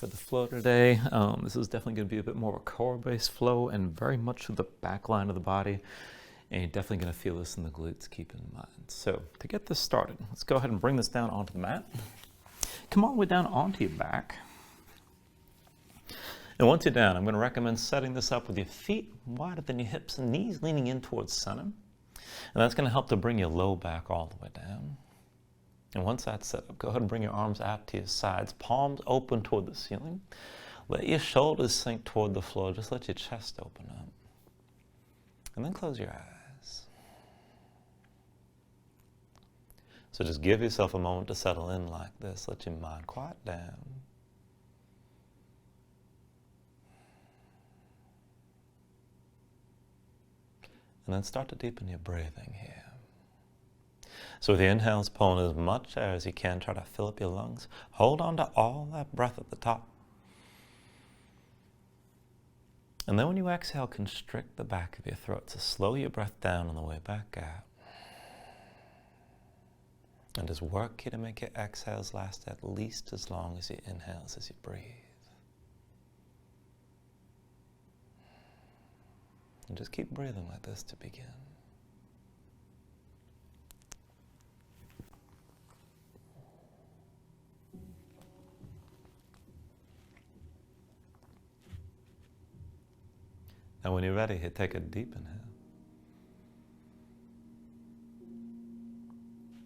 for the flow today. This is definitely going to be a bit more of a core-based flow and very much the back line of the body. And you're definitely going to feel this in the glutes, keep in mind. So to get this started, let's go ahead and bring this down onto the mat. Come all the way down onto your back. And once you're down, I'm going to recommend setting this up with your feet wider than your hips and knees leaning in towards center. And that's going to help to bring your low back all the way down. And once that's set up, go ahead and bring your arms out to your sides, palms open toward the ceiling. Let your shoulders sink toward the floor. Just let your chest open up. And then close your eyes. So just give yourself a moment to settle in like this. Let your mind quiet down. And then start to deepen your breathing here. So with the inhales, pull in as much air as you can. Try to fill up your lungs. Hold on to all that breath at the top. And then when you exhale, constrict the back of your throat. So slow your breath down on the way back out. And just work here to make your exhales last at least as long as your inhales as you breathe. And just keep breathing like this to begin. Now when you're ready, here, take a deep inhale.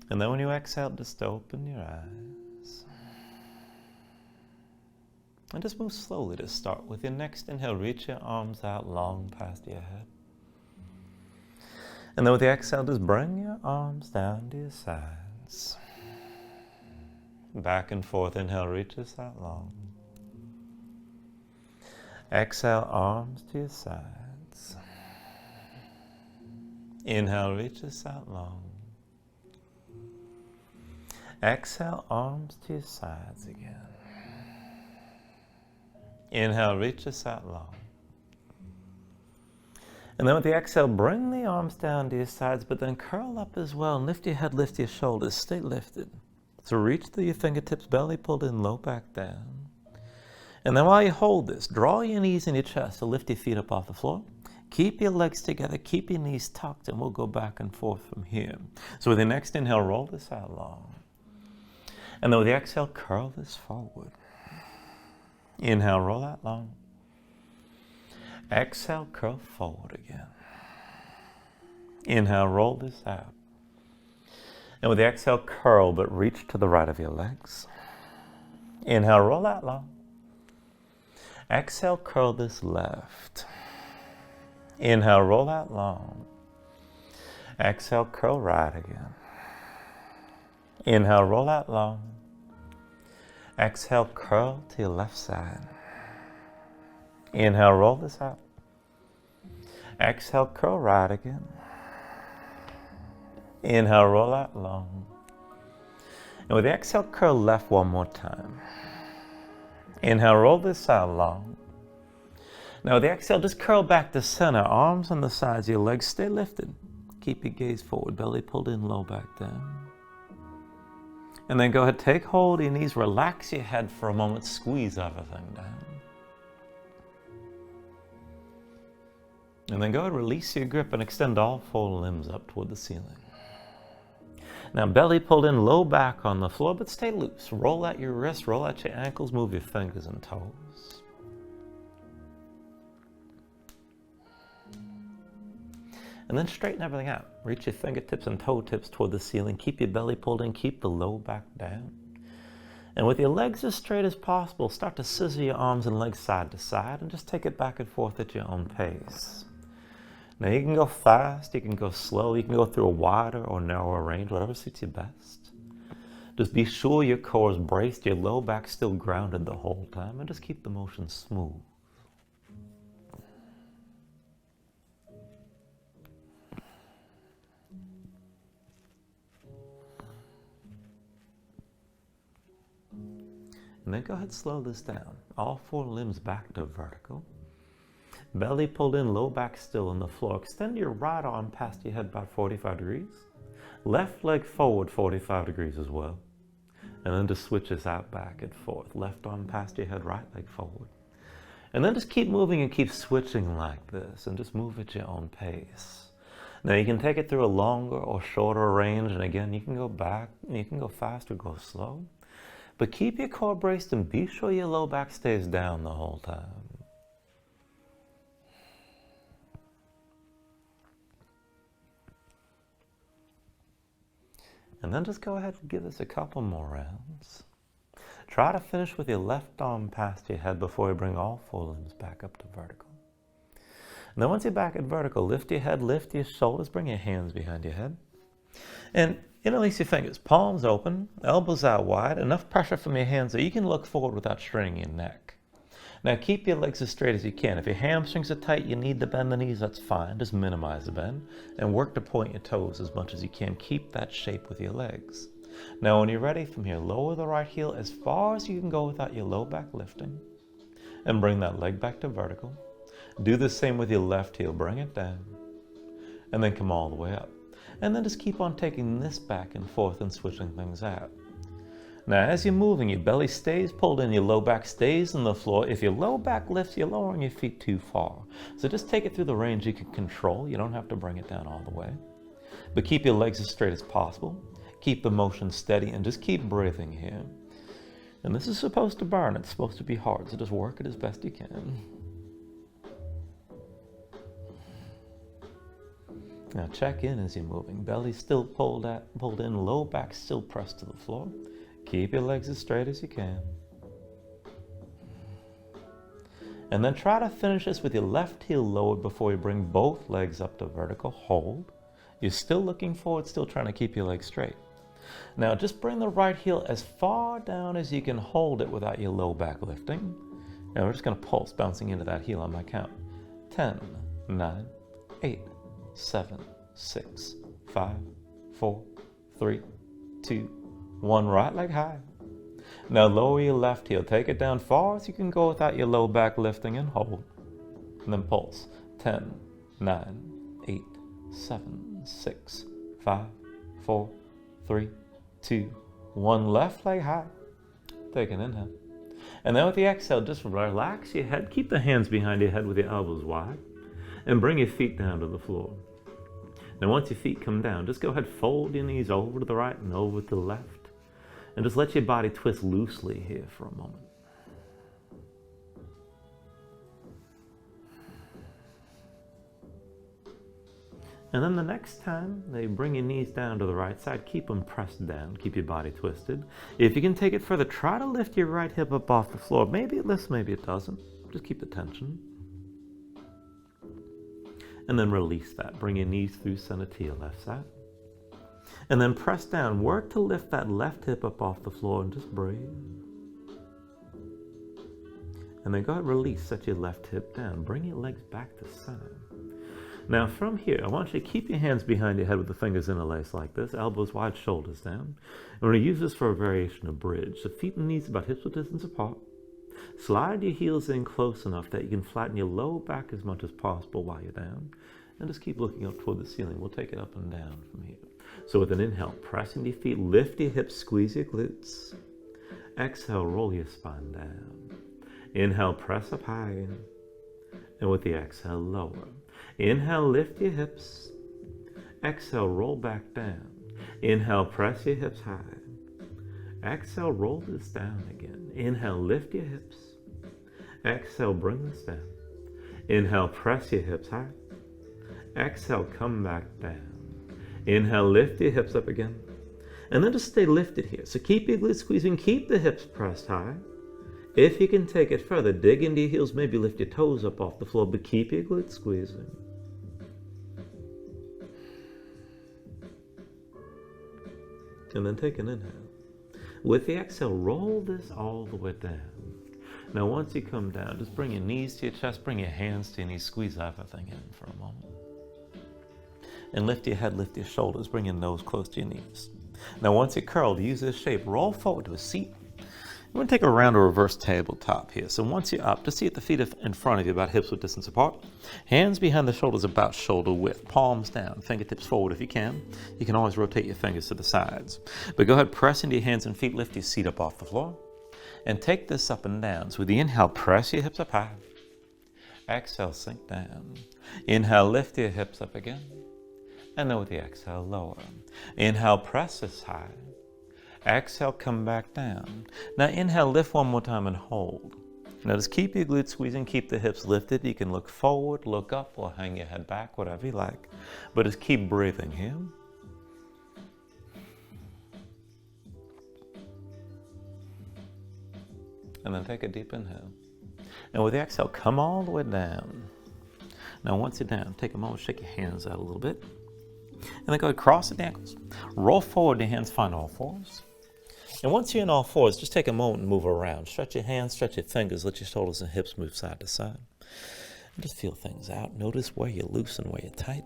And then when you exhale, just open your eyes. And just move slowly to start. With your next inhale, reach your arms out long past your head. And then with the exhale, just bring your arms down to your sides. Back and forth, inhale, reaches out long. Exhale, arms to your sides. Inhale, reaches out long. Exhale, arms to your sides again. Inhale, reaches out long. And then with the exhale, bring the arms down to your sides, but then curl up as well. And lift your head, lift your shoulders, stay lifted. So reach through your fingertips, belly pulled in, low back down. And then while you hold this, draw your knees in your chest, so lift your feet up off the floor. Keep your legs together, keep your knees tucked, and we'll go back and forth from here. So with the next inhale, roll this out long. And then with the exhale, curl this forward. Inhale, roll out long. Exhale, curl forward again. Inhale, roll this out. And with the exhale, curl, but reach to the right of your legs. Inhale, roll out long. Exhale, curl this left. Inhale, roll out long. Exhale, curl right again. Inhale, roll out long. Exhale, curl to your left side. Inhale, roll this out. Exhale, curl right again. Inhale, roll out long. And with the exhale, curl left one more time. Inhale, roll this out long. Now with the exhale, just curl back to center. Arms on the sides of your legs, stay lifted. Keep your gaze forward, belly pulled in, low back down. And then go ahead, take hold of your knees, relax your head for a moment, squeeze everything down. And then go ahead, release your grip and extend all four limbs up toward the ceiling. Now belly pulled in, low back on the floor, but stay loose. Roll out your wrists, roll out your ankles, move your fingers and toes. And then straighten everything out. Reach your fingertips and toe tips toward the ceiling. Keep your belly pulled in, keep the low back down. And with your legs as straight as possible, start to scissor your arms and legs side to side and just take it back and forth at your own pace. Now you can go fast, you can go slow, you can go through a wider or narrower range, whatever suits you best. Just be sure your core is braced, your low back still grounded the whole time, and just keep the motion smooth. And then go ahead, slow this down. All four limbs back to vertical. Belly pulled in, low back still on the floor. Extend your right arm past your head about 45 degrees. Left leg forward 45 degrees as well. And then just switch this out back and forth. Left arm past your head, right leg forward. And then just keep moving and keep switching like this, and just move at your own pace. Now you can take it through a longer or shorter range, and again, you can go back, you can go fast or go slow. But keep your core braced and be sure your low back stays down the whole time. And then just go ahead and give this a couple more rounds. Try to finish with your left arm past your head before you bring all four limbs back up to vertical. And then once you're back at vertical, lift your head, lift your shoulders, bring your hands behind your head. And interlace your fingers, palms open, elbows out wide, enough pressure from your hands so you can look forward without straining your neck. Now keep your legs as straight as you can. If your hamstrings are tight, you need to bend the knees, that's fine. Just minimize the bend and work to point your toes as much as you can. Keep that shape with your legs. Now when you're ready from here, lower the right heel as far as you can go without your low back lifting and bring that leg back to vertical. Do the same with your left heel, bring it down and then come all the way up. And then just keep on taking this back and forth and switching things out. Now as you're moving, your belly stays pulled in, your low back stays on the floor. If your low back lifts, you're lowering your feet too far. So just take it through the range you can control. You don't have to bring it down all the way. But keep your legs as straight as possible. Keep the motion steady and just keep breathing here. And this is supposed to burn. It's supposed to be hard, so just work it as best you can. Now check in as you're moving. Belly still pulled in, low back still pressed to the floor. Keep your legs as straight as you can. And then try to finish this with your left heel lowered before you bring both legs up to vertical. Hold. You're still looking forward, still trying to keep your legs straight. Now just bring the right heel as far down as you can hold it without your low back lifting. Now we're just going to pulse, bouncing into that heel on my count. 10, 9, 8, 7, 6, 5, 4, 3, 2, 1. Right leg high. Now lower your left heel. Take it down far as you can go without your low back lifting and hold. And then pulse. 10, 9, 8, 7, 6, 5, 4, 3, 2, 1. Left leg high. Take an inhale. And then with the exhale, just relax your head. Keep the hands behind your head with your elbows wide. And bring your feet down to the floor. Now once your feet come down, just go ahead, fold your knees over to the right and over to the left. And just let your body twist loosely here for a moment. And then the next time they bring your knees down to the right side, keep them pressed down, keep your body twisted. If you can take it further, try to lift your right hip up off the floor. Maybe it lifts, maybe it doesn't. Just keep the tension. And then release that. Bring your knees through center to your left side. And then press down. Work to lift that left hip up off the floor and just breathe. And then go ahead, release, set your left hip down. Bring your legs back to center. Now from here, I want you to keep your hands behind your head with the fingers interlaced like this, elbows wide, shoulders down. And we're going to use this for a variation of bridge. So feet and knees about hips width distance apart. Slide your heels in close enough that you can flatten your low back as much as possible while you're down. And just keep looking up toward the ceiling. We'll take it up and down from here. So with an inhale, press into your feet, lift your hips, squeeze your glutes. Exhale, roll your spine down. Inhale, press up high. And with the exhale, lower. Inhale, lift your hips. Exhale, roll back down. Inhale, press your hips high. Exhale, roll this down again. Inhale, lift your hips. Exhale, bring this down. Inhale, press your hips high. Exhale, come back down. Inhale, lift your hips up again. And then just stay lifted here. So keep your glutes squeezing, keep the hips pressed high. If you can take it further, dig into your heels, maybe lift your toes up off the floor, but keep your glutes squeezing. And then take an inhale. With the exhale, roll this all the way down. Now once you come down, just bring your knees to your chest, bring your hands to your knees, squeeze everything in for a moment. And lift your head, lift your shoulders, bring your nose close to your knees. Now once you're curled, use this shape, roll forward to a seat. We're going to take a round of reverse tabletop here. So once you're up, just see at the feet in front of you about hips width distance apart. Hands behind the shoulders about shoulder width. Palms down, fingertips forward if you can. You can always rotate your fingers to the sides. But go ahead, press into your hands and feet, lift your seat up off the floor. And take this up and down. So with the inhale, press your hips up high. Exhale, sink down. Inhale, lift your hips up again. And then with the exhale, lower. Inhale, press this high. Exhale, come back down. Now inhale, lift one more time and hold. Now just keep your glutes squeezing, keep the hips lifted. You can look forward, look up, or hang your head back, whatever you like. But just keep breathing here. And then take a deep inhale. And with the exhale, come all the way down. Now once you're down, take a moment, shake your hands out a little bit. And then go ahead, cross the ankles. Roll forward, your hands find all fours. And once you're in all fours, just take a moment and move around. Stretch your hands, stretch your fingers, let your shoulders and hips move side to side. And just feel things out. Notice where you're loose and where you're tight.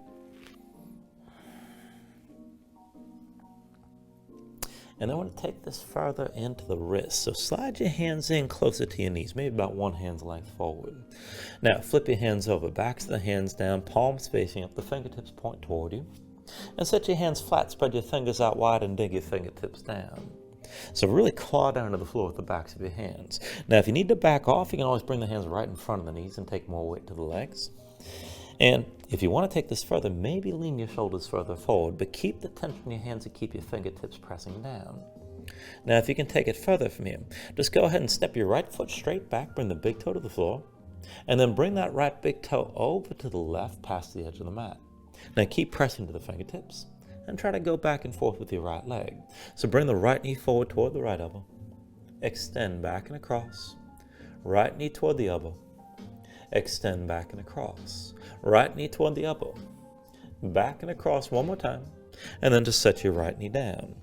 And I want to take this further into the wrists. So slide your hands in closer to your knees, maybe about one hand's length forward. Now flip your hands over, backs of the hands down, palms facing up, the fingertips point toward you. And set your hands flat, spread your fingers out wide and dig your fingertips down. So really claw down to the floor with the backs of your hands. Now if you need to back off, you can always bring the hands right in front of the knees and take more weight to the legs. And if you want to take this further, maybe lean your shoulders further forward, but keep the tension in your hands and keep your fingertips pressing down. Now, if you can take it further from here, just go ahead and step your right foot straight back, bring the big toe to the floor, and then bring that right big toe over to the left past the edge of the mat. Now, keep pressing to the fingertips and try to go back and forth with your right leg. So bring the right knee forward toward the right elbow. Extend back and across. Right knee toward the elbow. Extend back and across. Right knee toward the elbow. Back and across one more time. And then just set your right knee down.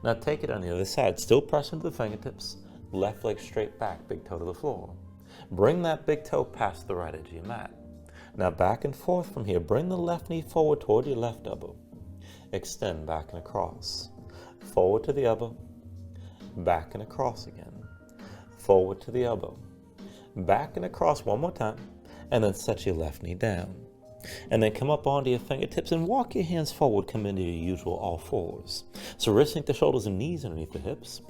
Now take it on the other side. Still press into the fingertips. Left leg straight back, big toe to the floor. Bring that big toe past the right edge of your mat. Now back and forth from here. Bring the left knee forward toward your left elbow. Extend back and across. Forward to the elbow. Back and across again. Forward to the elbow. Back and across one more time, and then set your left knee down. And then come up onto your fingertips and walk your hands forward, come into your usual all fours. So wrist sink the shoulders and knees underneath the hips.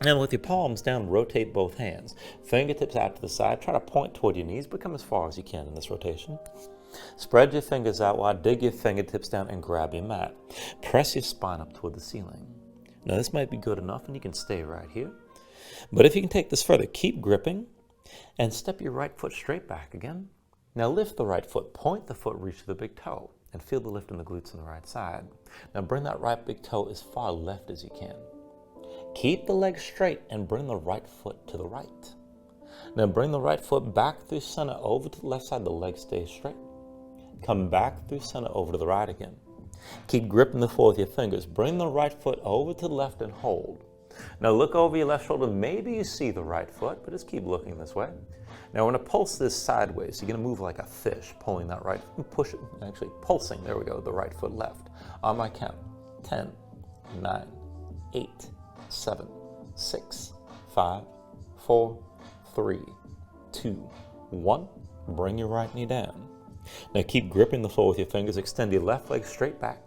And with your palms down, rotate both hands. Fingertips out to the side, try to point toward your knees, but come as far as you can in this rotation. Spread your fingers out wide, dig your fingertips down and grab your mat. Press your spine up toward the ceiling. Now this might be good enough and you can stay right here. But if you can take this further, keep gripping. And step your right foot straight back again. Now lift the right foot, point the foot, reach to the big toe, and feel the lift in the glutes on the right side. Now bring that right big toe as far left as you can. Keep the leg straight and bring the right foot to the right. Now bring the right foot back through center over to the left side, the leg stays straight. Come back through center over to the right again. Keep gripping the floor with your fingers. Bring the right foot over to the left and hold. Now look over your left shoulder. Maybe you see the right foot, but just keep looking this way. Now we're going to pulse this sideways. You're going to move like a fish, pulling that right, push it, actually pulsing, there we go, the right foot left. On my count, 10, 9, 8, 7, 6, 5, 4, 3, 2, 1. Bring your right knee down. Now keep gripping the floor with your fingers. Extend your left leg straight back.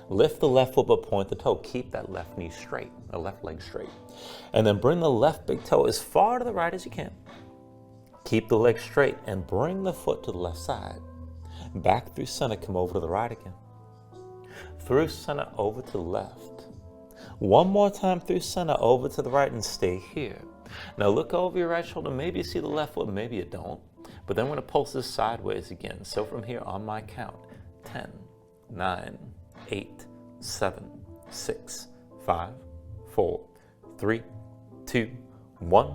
Lift the left foot but point the toe. Keep that left knee straight, the left leg straight. And then bring the left big toe as far to the right as you can. Keep the leg straight and bring the foot to the left side. Back through center, come over to the right again. Through center, over to the left. One more time through center, over to the right and stay here. Now look over your right shoulder. Maybe you see the left foot, maybe you don't. But then we're going to pulse this sideways again. So from here on my count, 10, 9, 8, 7, 6, 5, 4, 3, 2, 1,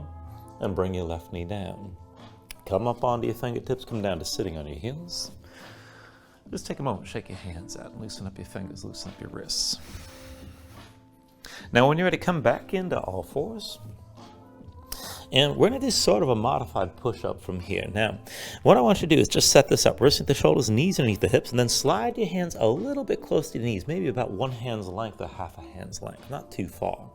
and bring your left knee down. Come up onto your fingertips, come down to sitting on your heels. Just take a moment, shake your hands out, loosen up your fingers, loosen up your wrists. Now when you're ready, come back into all fours. And we're going to do sort of a modified push-up from here. Now, what I want you to do is just set this up. Wrist at the shoulders, knees underneath the hips, and then slide your hands a little bit close to your knees, maybe about one hand's length or half a hand's length, not too far.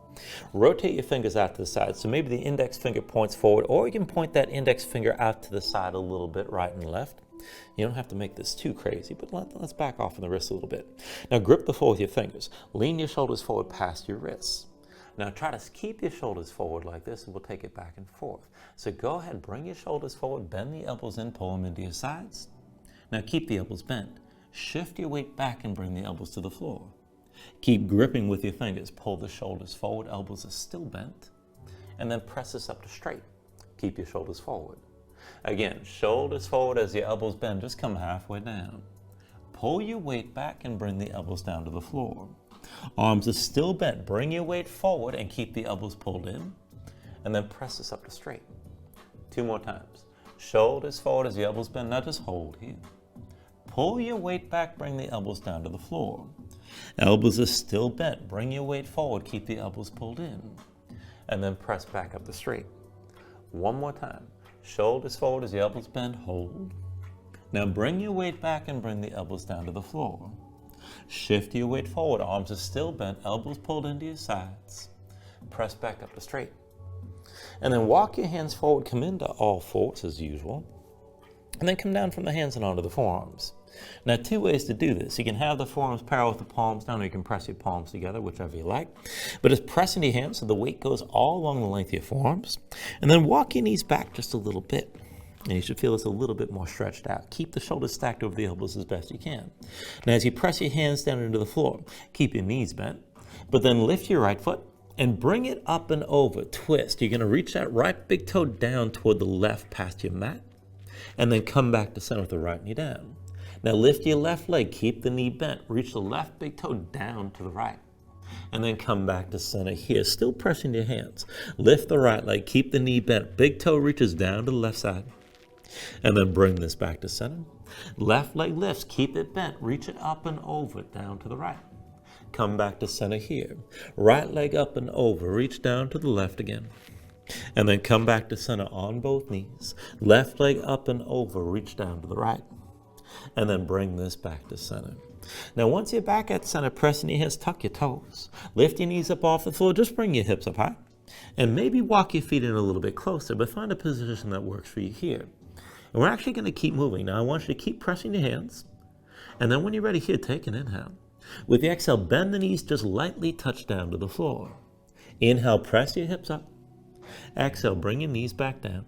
Rotate your fingers out to the side. So maybe the index finger points forward, or you can point that index finger out to the side a little bit, right and left. You don't have to make this too crazy, but let's back off on the wrist a little bit. Now grip the floor with your fingers. Lean your shoulders forward past your wrists. Now try to keep your shoulders forward like this, and we'll take it back and forth. So go ahead, bring your shoulders forward, bend the elbows in, pull them into your sides. Now keep the elbows bent. Shift your weight back and bring the elbows to the floor. Keep gripping with your fingers. Pull the shoulders forward, elbows are still bent. And then press this up to straight. Keep your shoulders forward. Again, shoulders forward as your elbows bend, just come halfway down. Pull your weight back and bring the elbows down to the floor. Arms are still bent. Bring your weight forward and keep the elbows pulled in. And then press this up to straight. 2 more times. Shoulders forward as your elbows bend. Now just hold here. Pull your weight back, bring the elbows down to the floor. Elbows are still bent. Bring your weight forward, keep the elbows pulled in. And then press back up to straight. 1 more time. Shoulders forward as your elbows bend, hold. Now bring your weight back and bring the elbows down to the floor. Shift your weight forward, arms are still bent, elbows pulled into your sides. Press back up to straight. And then walk your hands forward, come into all fours as usual. And then come down from the hands and onto the forearms. Now 2 ways to do this. You can have the forearms parallel with the palms down, or you can press your palms together, whichever you like. But just press into your hands so the weight goes all along the length of your forearms. And then walk your knees back just a little bit. And you should feel it's a little bit more stretched out. Keep the shoulders stacked over the elbows as best you can. Now as you press your hands down into the floor, keep your knees bent, but then lift your right foot and bring it up and over. Twist. You're going to reach that right big toe down toward the left past your mat, and then come back to center with the right knee down. Now lift your left leg, keep the knee bent, reach the left big toe down to the right, and then come back to center here, still pressing your hands. Lift the right leg, keep the knee bent, big toe reaches down to the left side, and then bring this back to center. Left leg lifts, keep it bent, reach it up and over, down to the right. Come back to center here. Right leg up and over, reach down to the left again. And then come back to center on both knees. Left leg up and over, reach down to the right. And then bring this back to center. Now once you're back at center, press in your hands, tuck your toes. Lift your knees up off the floor, just bring your hips up high. And maybe walk your feet in a little bit closer, but find a position that works for you here. And we're actually going to keep moving. Now I want you to keep pressing your hands. And then when you're ready here, take an inhale. With the exhale, bend the knees, just lightly touch down to the floor. Inhale, press your hips up. Exhale, bring your knees back down.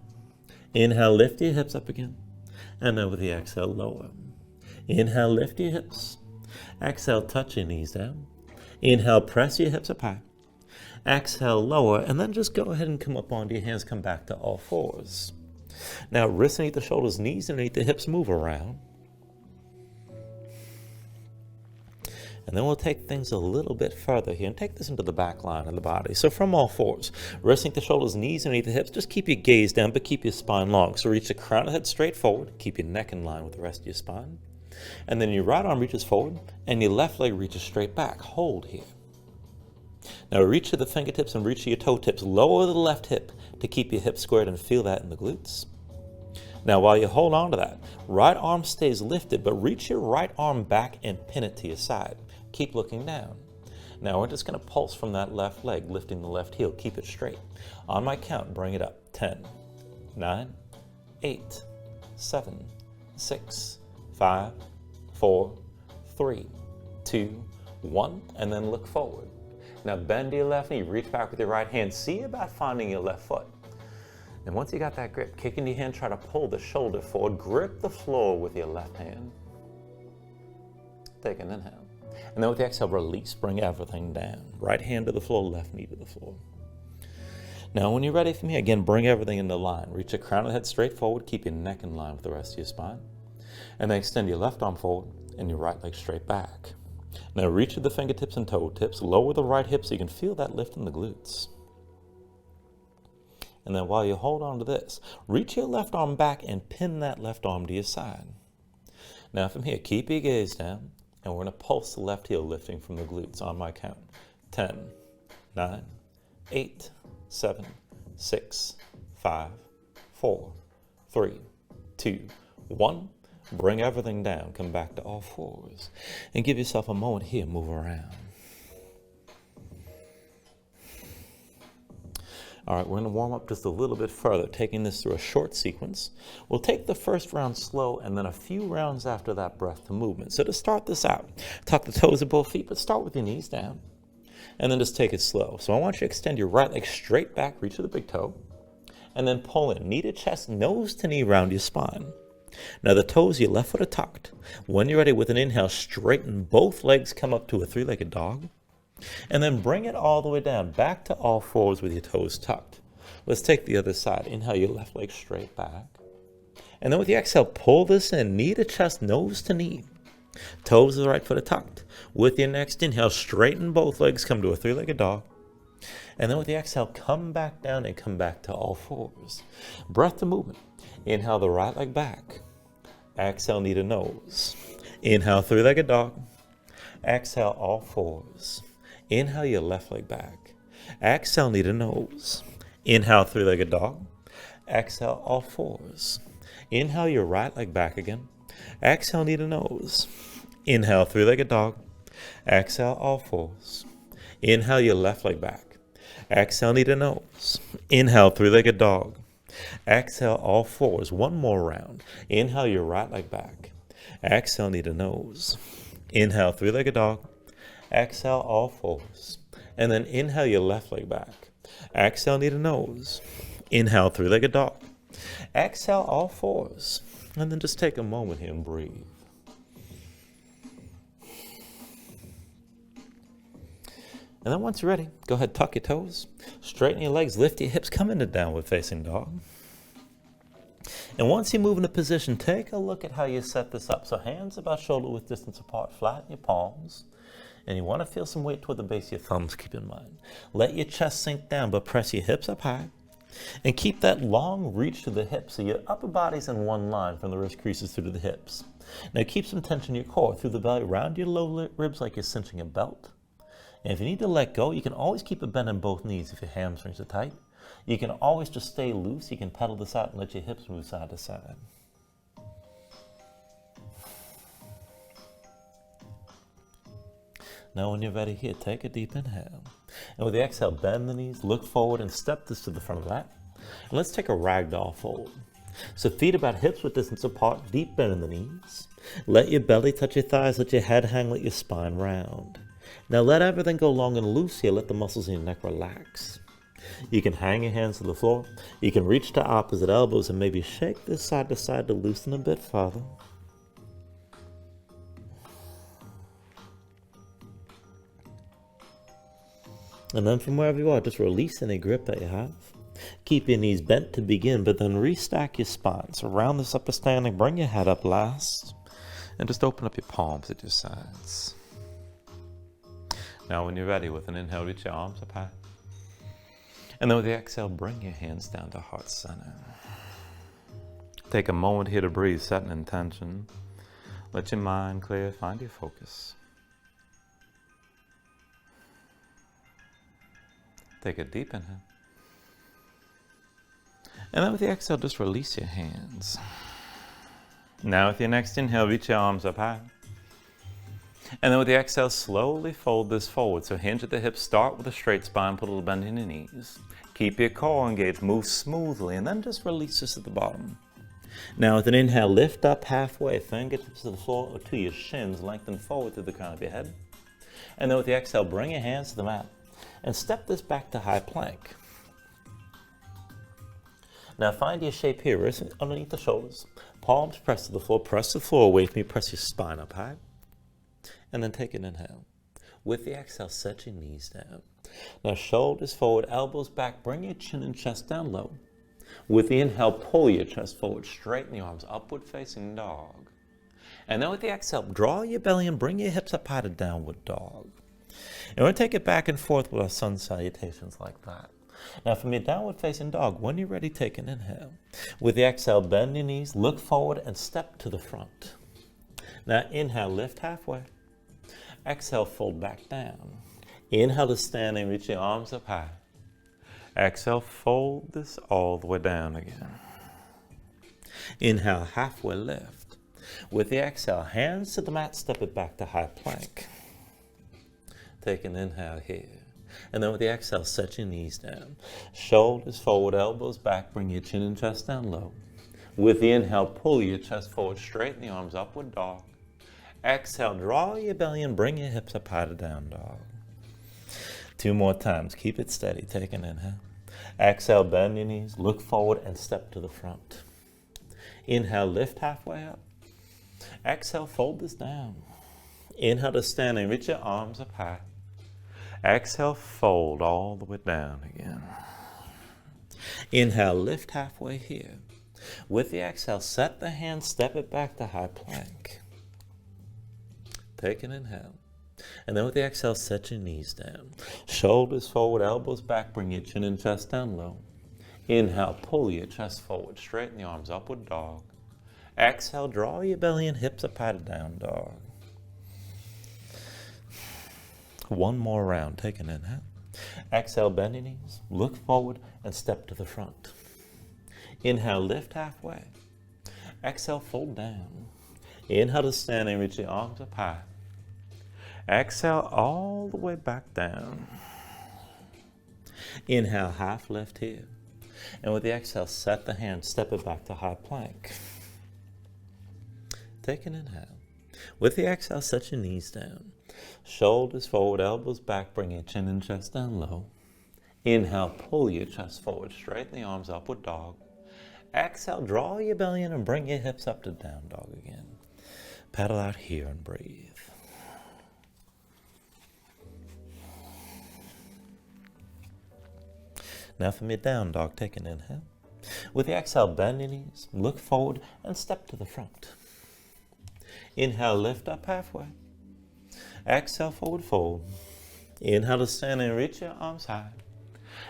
Inhale, lift your hips up again. And then with the exhale, lower. Inhale, lift your hips. Exhale, touch your knees down. Inhale, press your hips up high. Exhale, lower, and then just go ahead and come up onto your hands, come back to all fours. Now, wrists underneath the shoulders, knees underneath the hips, move around. And then we'll take things a little bit further here and take this into the back line of the body. So from all fours, resting the shoulders, knees underneath the hips, just keep your gaze down, but keep your spine long. So reach the crown of the head straight forward, keep your neck in line with the rest of your spine. And then your right arm reaches forward, and your left leg reaches straight back. Hold here. Now reach to the fingertips and reach to your toe tips. Lower the left hip to keep your hips squared and feel that in the glutes. Now while you hold on to that, right arm stays lifted, but reach your right arm back and pin it to your side. Keep looking down. Now we're just going to pulse from that left leg, lifting the left heel. Keep it straight. On my count, bring it up. 10, 9, 8, 7, 6, 5, 4, 3, 2, 1, and then look forward. Now bend your left knee, reach back with your right hand. See about finding your left foot. And once you got that grip, kick into your hand, try to pull the shoulder forward. Grip the floor with your left hand. Take an inhale. And then with the exhale, release, bring everything down. Right hand to the floor, left knee to the floor. Now when you're ready from here, again, bring everything into line. Reach the crown of the head straight forward, keep your neck in line with the rest of your spine. And then extend your left arm forward and your right leg straight back. Now reach with the fingertips and toe tips, lower the right hip so you can feel that lift in the glutes. And then while you hold on to this, reach your left arm back and pin that left arm to your side. Now from here, keep your gaze down. And we're going to pulse the left heel, lifting from the glutes on my count. 10, 9, 8, 7, 6, 5, 4, 3, 2, 1. Bring everything down. Come back to all fours. And give yourself a moment here. Move around. All right, we're going to warm up just a little bit further, taking this through a short sequence. We'll take the first round slow and then a few rounds after that breath to movement. So to start this out, tuck the toes of both feet, but start with your knees down. And then just take it slow. So I want you to extend your right leg straight back, reach to the big toe, and then pull in, knee to chest, nose to knee, round your spine. Now the toes, your left foot are tucked. When you're ready, with an inhale, straighten both legs, come up to a three-legged dog. And then bring it all the way down, back to all fours with your toes tucked. Let's take the other side. Inhale your left leg straight back. And then with the exhale, pull this in, knee to chest, nose to knee. Toes of the right foot are tucked. With your next inhale, straighten both legs, come to a three-legged dog. And then with the exhale, come back down and come back to all fours. Breath to movement. Inhale the right leg back. Exhale, knee to nose. Inhale, three-legged dog. Exhale, all fours. Inhale your left leg back. Exhale, knee to nose. Inhale, three-legged dog. Exhale, all fours. Inhale your right leg back again. Exhale, knee to nose. Inhale, three-legged dog. Exhale, all fours. Inhale your left leg back. Exhale, knee to nose. Inhale, three-legged dog. Exhale, all fours. One more round. Inhale your right leg back. Exhale, knee to nose. Inhale, three-legged dog. Exhale, all fours. And then inhale your left leg back. Exhale, knee to nose. Inhale, three-legged dog. Exhale, all fours. And then just take a moment here and breathe. And then once you're ready, go ahead, tuck your toes, straighten your legs, lift your hips, come into downward facing dog. And once you move into position, take a look at how you set this up. So hands about shoulder width distance apart, flatten your palms. And you want to feel some weight toward the base of your thumbs, keep in mind. Let your chest sink down, but press your hips up high. And keep that long reach to the hips so your upper body's in one line from the wrist creases through to the hips. Now keep some tension in your core through the belly, round your low ribs like you're cinching a belt. And if you need to let go, you can always keep a bend in both knees if your hamstrings are tight. You can always just stay loose. You can pedal this out and let your hips move side to side. Now when you're ready here, take a deep inhale. And with the exhale, bend the knees, look forward and step this to the front of that. And let's take a ragdoll fold. So feet about hips width distance apart, deep bend in the knees. Let your belly touch your thighs, let your head hang, let your spine round. Now let everything go long and loose here, let the muscles in your neck relax. You can hang your hands to the floor. You can reach to opposite elbows and maybe shake this side to side to loosen a bit further. And then from wherever you are, just release any grip that you have. Keep your knees bent to begin, but then restack your spine. So round this upper standing, bring your head up last, and just open up your palms at your sides. Now when you're ready, with an inhale, reach your arms up high. And then with the exhale, bring your hands down to heart center. Take a moment here to breathe, set an intention. Let your mind clear, find your focus. Take a deep inhale. And then with the exhale, just release your hands. Now with your next inhale, reach your arms up high. And then with the exhale, slowly fold this forward. So hinge at the hips, start with a straight spine, put a little bend in your knees. Keep your core engaged, move smoothly, and then just release this at the bottom. Now with an inhale, lift up halfway, fingertips to the floor or to your shins, lengthen forward through the crown of your head. And then with the exhale, bring your hands to the mat and step this back to high plank. Now find your shape here, wrists underneath the shoulders, palms press to the floor, press the floor away from you, press your spine up high. And then take an inhale. With the exhale, set your knees down. Now shoulders forward, elbows back, bring your chin and chest down low. With the inhale, pull your chest forward, straighten your arms, upward facing dog. And then with the exhale, draw your belly and bring your hips up high to downward dog. And we're going to take it back and forth with our sun salutations like that. Now from your downward facing dog, when you're ready, take an inhale. With the exhale, bend your knees, look forward and step to the front. Now inhale, lift halfway. Exhale, fold back down. Inhale to standing, reach your arms up high. Exhale, fold this all the way down again. Inhale, halfway lift. With the exhale, hands to the mat, step it back to high plank. Take an inhale here. And then with the exhale, set your knees down. Shoulders forward, elbows back, bring your chin and chest down low. With the inhale, pull your chest forward, straighten the arms, upward dog. Exhale, draw your belly and bring your hips up high to down dog. 2 more times, keep it steady, take an inhale. Exhale, bend your knees, look forward and step to the front. Inhale, lift halfway up. Exhale, fold this down. Inhale to standing, reach your arms up high. Exhale, fold all the way down again. Inhale, lift halfway here. With the exhale, set the hand, step it back to high plank. Take an inhale. And then with the exhale, set your knees down. Shoulders forward, elbows back, bring your chin and chest down low. Inhale, pull your chest forward, straighten the arms, upward dog. Exhale, draw your belly and hips up high to down dog. 1 more round, take an inhale. Exhale, bend your knees, look forward and step to the front. Inhale, lift halfway. Exhale, fold down. Inhale to standing, reach your arms up high. Exhale all the way back down. Inhale, half lift here. And with the exhale, set the hand, step it back to high plank. Take an inhale. With the exhale, set your knees down. Shoulders forward, elbows back, bring your chin and chest down low. Inhale, pull your chest forward, straighten the arms, upward dog. Exhale, draw your belly in and bring your hips up to down dog again. Paddle out here and breathe. Now from your down dog, take an inhale. With the exhale, bend your knees, look forward and step to the front. Inhale, lift up halfway. Exhale, forward fold. Inhale to stand and reach your arms high.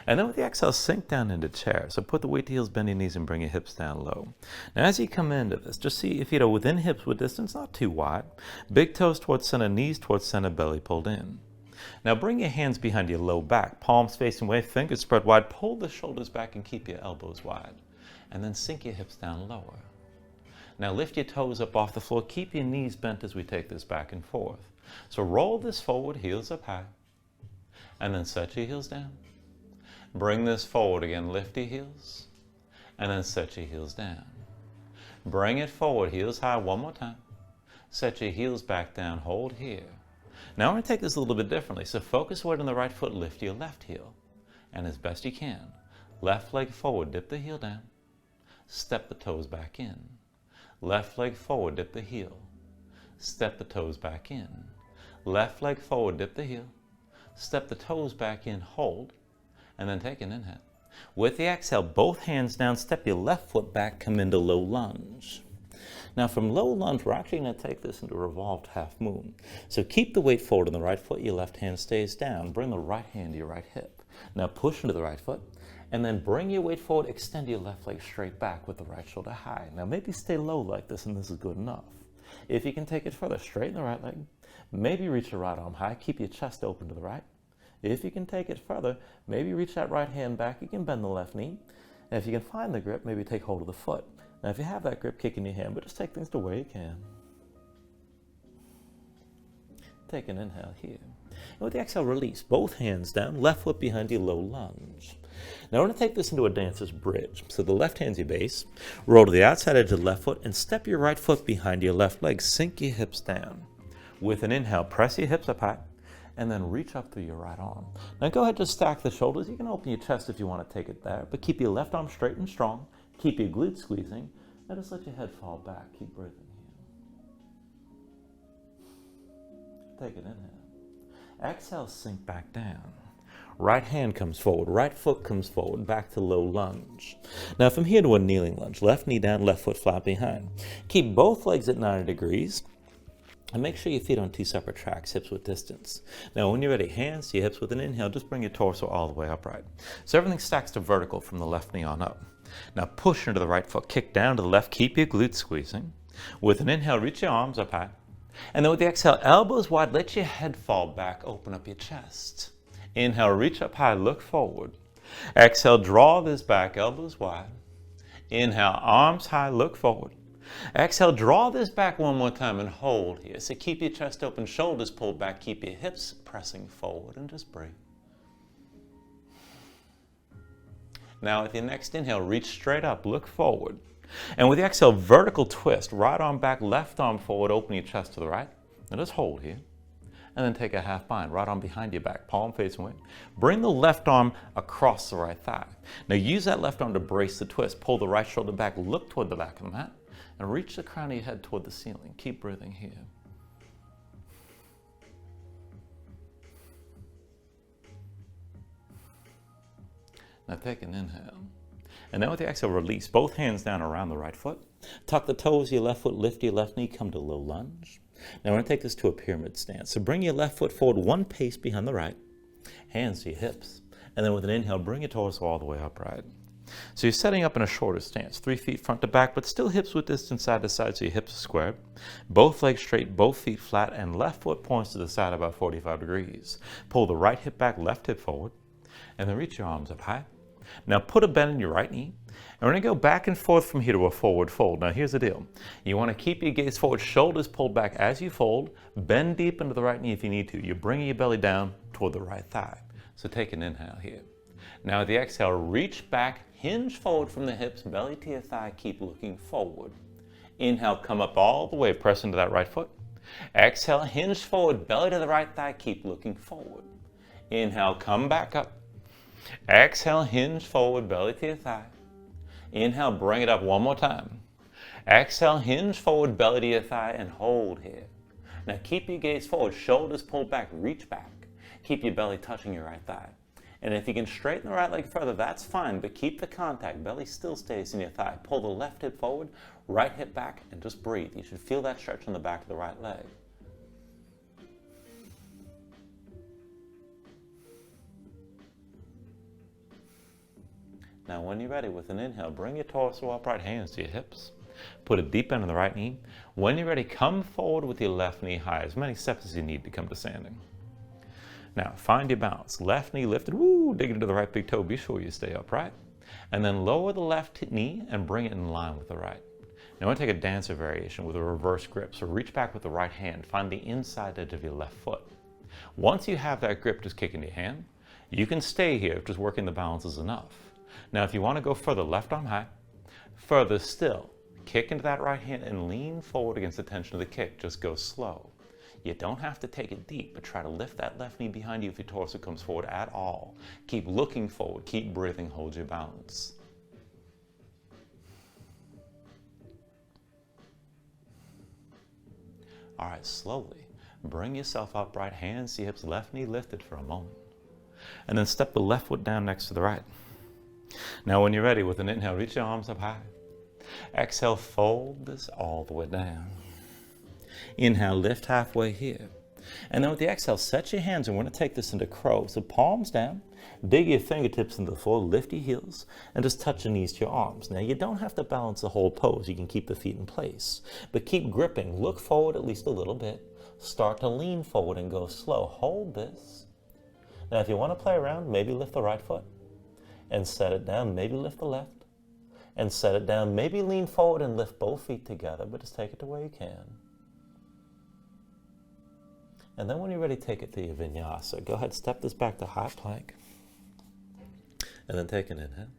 And then with the exhale, sink down into chair. So put the weight to heels, bend your knees and bring your hips down low. Now as you come into this, just see if you're within hips with distance, not too wide. Big toes towards center, knees towards center, belly pulled in. Now bring your hands behind your low back, palms facing away, fingers spread wide. Pull the shoulders back and keep your elbows wide. And then sink your hips down lower. Now lift your toes up off the floor. Keep your knees bent as we take this back and forth. So roll this forward, heels up high. And then set your heels down. Bring this forward again, lift your heels. And then set your heels down. Bring it forward, heels high, 1 more time. Set your heels back down, hold here. Now I'm going to take this a little bit differently. So focus weight on the right foot, lift your left heel. And as best you can, left leg forward, dip the heel down. Step the toes back in. Left leg forward, dip the heel. Step the toes back in. Left leg forward, dip the heel. Step the toes back in, hold. And then take an inhale. With the exhale, both hands down, step your left foot back, come into low lunge. Now from low lunge, we're actually going to take this into revolved half moon. So keep the weight forward on the right foot, your left hand stays down. Bring the right hand to your right hip. Now push into the right foot, and then bring your weight forward, extend your left leg straight back with the right shoulder high. Now maybe stay low like this, and this is good enough. If you can take it further, straighten the right leg. Maybe reach your right arm high, keep your chest open to the right. If you can take it further, maybe reach that right hand back. You can bend the left knee. And if you can find the grip, maybe take hold of the foot. Now if you have that grip, kick in your hand, but just take things to where you can. Take an inhale here. And with the exhale, release. Both hands down, left foot behind you, low lunge. Now we're going to take this into a dancer's bridge. So the left hand's your base. Roll to the outside edge of the left foot and step your right foot behind your left leg. Sink your hips down. With an inhale, press your hips up high. And then reach up through your right arm. Now go ahead, just stack the shoulders. You can open your chest if you want to take it there, but keep your left arm straight and strong. Keep your glutes squeezing, and just let your head fall back. Keep breathing here. Take an inhale. Exhale, sink back down. Right hand comes forward, right foot comes forward, back to low lunge. Now from here to a kneeling lunge, left knee down, left foot flat behind. Keep both legs at 90 degrees. And make sure your feet on 2 separate tracks, hips with distance. Now when you're ready, hands to your hips with an inhale, just bring your torso all the way upright. So everything stacks to vertical from the left knee on up. Now push into the right foot, kick down to the left, keep your glutes squeezing. With an inhale, reach your arms up high. And then with the exhale, elbows wide, let your head fall back, open up your chest. Inhale, reach up high, look forward. Exhale, draw this back, elbows wide. Inhale, arms high, look forward. Exhale, draw this back 1 more time and hold here. So keep your chest open, shoulders pulled back, keep your hips pressing forward and just breathe. Now with your next inhale, reach straight up, look forward. And with the exhale, vertical twist, right arm back, left arm forward, open your chest to the right. Now just hold here. And then take a half bind, right arm behind your back, palm facing away. Bring the left arm across the right thigh. Now use that left arm to brace the twist. Pull the right shoulder back, look toward the back of the mat, and reach the crown of your head toward the ceiling. Keep breathing here. Now take an inhale. And then with the exhale, release both hands down around the right foot. Tuck the toes of your left foot, lift your left knee, come to low lunge. Now we're going to take this to a pyramid stance. So bring your left foot forward one pace behind the right, hands to your hips. And then with an inhale, bring your torso all the way upright. So you're setting up in a shorter stance, 3 feet front to back, but still hips width distance side to side, so your hips are squared. Both legs straight, both feet flat, and left foot points to the side about 45 degrees. Pull the right hip back, left hip forward, and then reach your arms up high. Now put a bend in your right knee, and we're going to go back and forth from here to a forward fold. Now here's the deal. You want to keep your gaze forward, shoulders pulled back as you fold, bend deep into the right knee if you need to. You're bringing your belly down toward the right thigh. So take an inhale here. Now with the exhale, reach back, hinge forward from the hips, belly to your thigh, keep looking forward. Inhale, come up all the way, press into that right foot. Exhale, hinge forward, belly to the right thigh, keep looking forward. Inhale, come back up. Exhale, hinge forward, belly to your thigh. Inhale, bring it up one more time. Exhale, hinge forward, belly to your thigh, and hold here. Now keep your gaze forward, shoulders pulled back, reach back. Keep your belly touching your right thigh. And if you can straighten the right leg further, that's fine, but keep the contact. Belly still stays in your thigh. Pull the left hip forward, right hip back, and just breathe. You should feel that stretch on the back of the right leg. Now when you're ready, with an inhale, bring your torso upright, hands to your hips. Put a deep bend in the right knee. When you're ready, come forward with your left knee high, as many steps as you need to come to standing. Now find your balance. Left knee lifted, woo, dig into the right big toe, be sure you stay upright. And then lower the left knee and bring it in line with the right. Now I want to take a dancer variation with a reverse grip. So reach back with the right hand, find the inside edge of your left foot. Once you have that grip, just kick into your hand. You can stay here if just working the balance is enough. Now if you want to go further, left arm high, further still, kick into that right hand and lean forward against the tension of the kick. Just go slow. You don't have to take it deep, but try to lift that left knee behind you if your torso comes forward at all. Keep looking forward, keep breathing, hold your balance. All right, slowly, bring yourself upright, hands to your hips, left knee lifted for a moment. And then step the left foot down next to the right. Now when you're ready, with an inhale, reach your arms up high. Exhale, fold this all the way down. Inhale, lift halfway here. And then with the exhale, set your hands, and we're going to take this into crow. So palms down, dig your fingertips into the floor, lift your heels, and just touch your knees to your arms. Now you don't have to balance the whole pose. You can keep the feet in place. But keep gripping. Look forward at least a little bit. Start to lean forward and go slow. Hold this. Now if you want to play around, maybe lift the right foot and set it down. Maybe lift the left and set it down. Maybe lean forward and lift both feet together, but just take it to where you can. And then when you're ready, take it to your Vinyasa. Go ahead, step this back to high plank. And then take an inhale.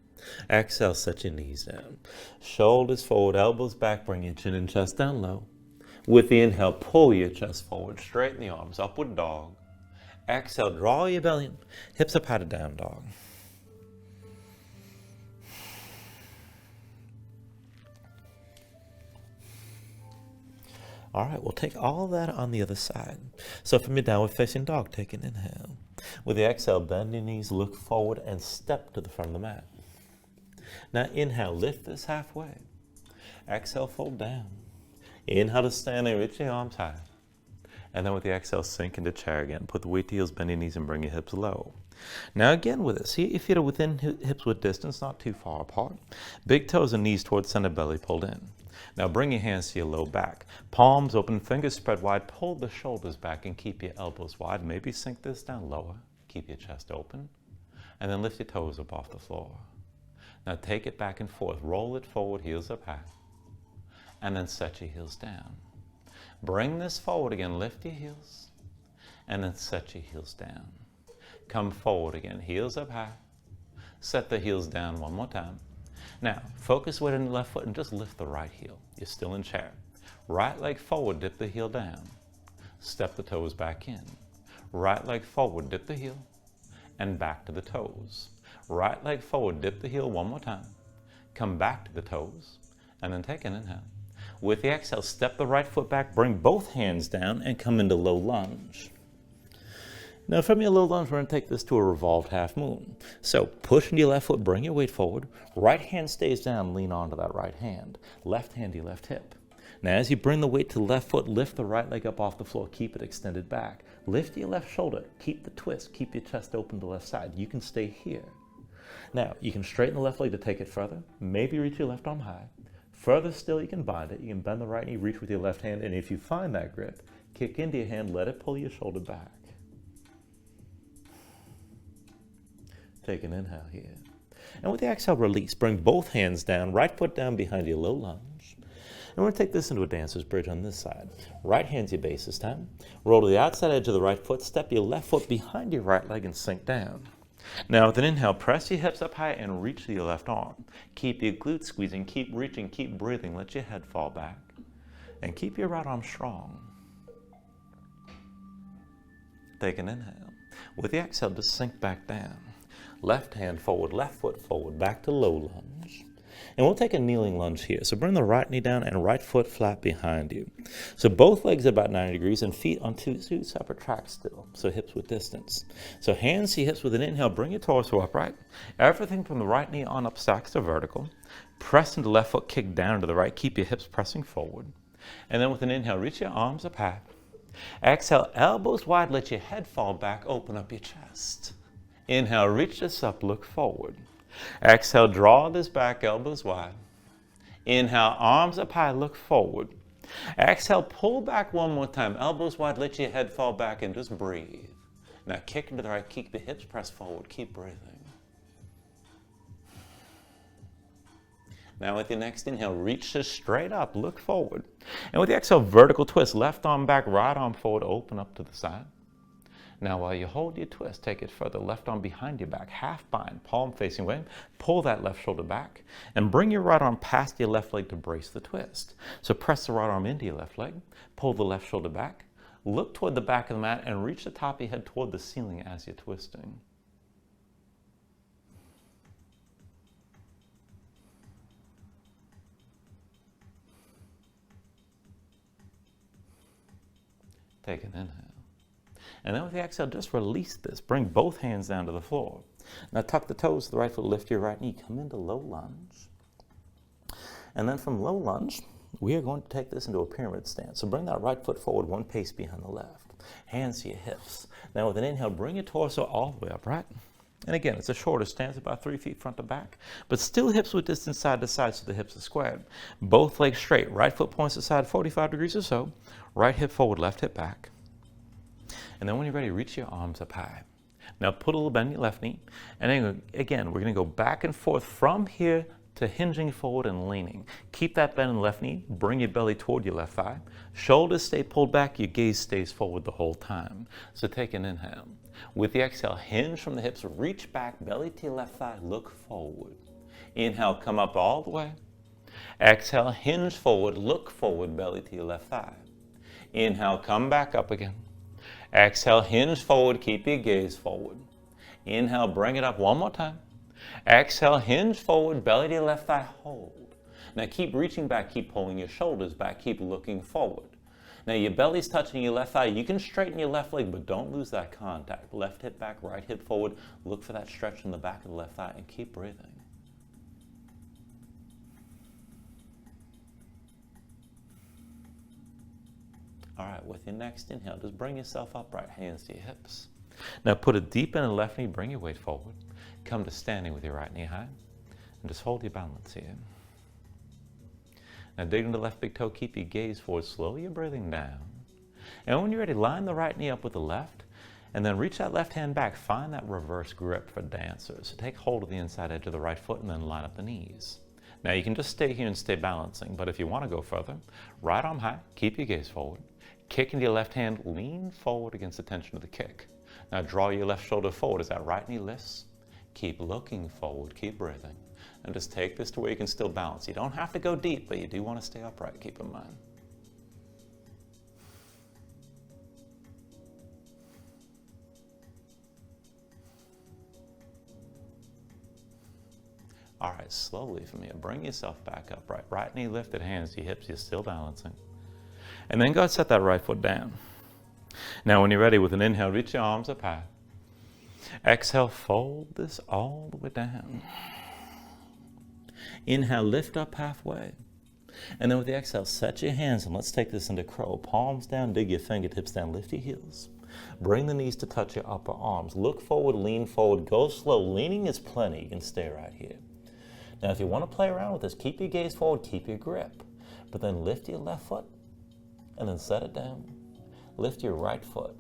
Exhale, set your knees down. Shoulders forward, elbows back, bring your chin and chest down low. With the inhale, pull your chest forward, straighten the arms, upward dog. Exhale, draw your belly in, hips up high to down dog. All right, we'll take all that on the other side. So from your downward facing dog, take an inhale. With the exhale, bend your knees, look forward, and step to the front of the mat. Now inhale, lift this halfway. Exhale, fold down. Inhale to standing, reach your arms high. And then with the exhale, sink into chair again. Put the weight to heels, bend your knees, and bring your hips low. Now again with it, see if you're within hips width distance, not too far apart. Big toes and knees towards center, belly pulled in. Now bring your hands to your low back. Palms open, fingers spread wide. Pull the shoulders back and keep your elbows wide. Maybe sink this down lower. Keep your chest open. And then lift your toes up off the floor. Now take it back and forth. Roll it forward, heels up high. And then set your heels down. Bring this forward again. Lift your heels. And then set your heels down. Come forward again. Heels up high. Set the heels down one more time. Now, focus weight on the left foot and just lift the right heel. You're still in chair. Right leg forward, dip the heel down. Step the toes back in. Right leg forward, dip the heel, and back to the toes. Right leg forward, dip the heel one more time. Come back to the toes, and then take an inhale. With the exhale, step the right foot back, bring both hands down, and come into low lunge. Now from your low lunge, we're going to take this to a revolved half moon. So push into your left foot, bring your weight forward. Right hand stays down, lean onto that right hand. Left hand to your left hip. Now as you bring the weight to the left foot, lift the right leg up off the floor, keep it extended back. Lift your left shoulder, keep the twist, keep your chest open to the left side. You can stay here. Now you can straighten the left leg to take it further, maybe reach your left arm high. Further still, you can bind it. You can bend the right knee, reach with your left hand, and if you find that grip, kick into your hand, let it pull your shoulder back. Take an inhale here. And with the exhale, release. Bring both hands down, right foot down behind your low lunge. And we're going to take this into a dancer's bridge on this side. Right hand's your base this time. Roll to the outside edge of the right foot, step your left foot behind your right leg and sink down. Now with an inhale, press your hips up high and reach to your left arm. Keep your glutes squeezing, keep reaching, keep breathing. Let your head fall back. And keep your right arm strong. Take an inhale. With the exhale, just sink back down. Left hand forward, left foot forward, back to low lunge. And we'll take a kneeling lunge here. So bring the right knee down and right foot flat behind you. So both legs are about 90 degrees and feet on two separate tracks still. So hips with distance. So hands to hips with an inhale, bring your torso upright. Everything from the right knee on up stacks to vertical. Press into left foot, kick down to the right. Keep your hips pressing forward. And then with an inhale, reach your arms up high. Exhale, elbows wide, let your head fall back, open up your chest. Inhale, reach this up, look forward. Exhale, draw this back, elbows wide. Inhale, arms up high, look forward. Exhale, pull back one more time, elbows wide, let your head fall back and just breathe. Now kick into the right, keep the hips pressed forward, keep breathing. Now with your next inhale, reach this straight up, look forward. And with the exhale, vertical twist, left arm back, right arm forward, open up to the side. Now while you hold your twist, take it further, left arm behind your back, half bind, palm facing away, pull that left shoulder back, and bring your right arm past your left leg to brace the twist. So press the right arm into your left leg, pull the left shoulder back, look toward the back of the mat, and reach the top of your head toward the ceiling as you're twisting. Take an inhale. And then with the exhale, just release this. Bring both hands down to the floor. Now tuck the toes to the right foot, lift your right knee, come into low lunge. And then from low lunge, we are going to take this into a pyramid stance. So bring that right foot forward, one pace behind the left. Hands to your hips. Now with an inhale, bring your torso all the way upright. And again, it's a shorter stance, about 3 feet front to back, but still hips with distance side to side so the hips are squared. Both legs straight, right foot points aside 45 degrees or so, right hip forward, left hip back. And then when you're ready, reach your arms up high. Now put a little bend in your left knee. And then again, we're going to go back and forth from here to hinging forward and leaning. Keep that bend in the left knee. Bring your belly toward your left thigh. Shoulders stay pulled back. Your gaze stays forward the whole time. So take an inhale. With the exhale, hinge from the hips. Reach back, belly to your left thigh. Look forward. Inhale, come up all the way. Exhale, hinge forward. Look forward, belly to your left thigh. Inhale, come back up again. Exhale, hinge forward, keep your gaze forward. Inhale, bring it up one more time. Exhale, hinge forward, belly to your left thigh, hold. Now keep reaching back, keep pulling your shoulders back, keep looking forward. Now your belly's touching your left thigh. You can straighten your left leg, but don't lose that contact. Left hip back, right hip forward. Look for that stretch in the back of the left thigh and keep breathing. All right, with your next inhale, just bring yourself upright, hands to your hips. Now put a deep in the left knee, bring your weight forward. Come to standing with your right knee high, and just hold your balance here. Now dig into the left big toe, keep your gaze forward, slowly you're breathing down. And when you're ready, line the right knee up with the left, and then reach that left hand back. Find that reverse grip for dancers. So take hold of the inside edge of the right foot and then line up the knees. Now you can just stay here and stay balancing, but if you want to go further, right arm high, keep your gaze forward. Kick into your left hand, lean forward against the tension of the kick. Now draw your left shoulder forward as that right knee lifts. Keep looking forward, keep breathing. And just take this to where you can still balance. You don't have to go deep, but you do want to stay upright, keep in mind. All right, slowly from here, bring yourself back upright. Right knee lifted, hands to your hips, you're still balancing. And then go ahead, set that right foot down. Now when you're ready, with an inhale, reach your arms up high. Exhale, fold this all the way down. Inhale, lift up halfway. And then with the exhale, set your hands and let's take this into crow. Palms down, dig your fingertips down, lift your heels. Bring the knees to touch your upper arms. Look forward, lean forward, go slow. Leaning is plenty, you can stay right here. Now if you want to play around with this, keep your gaze forward, keep your grip. But then lift your left foot and then set it down. Lift your right foot,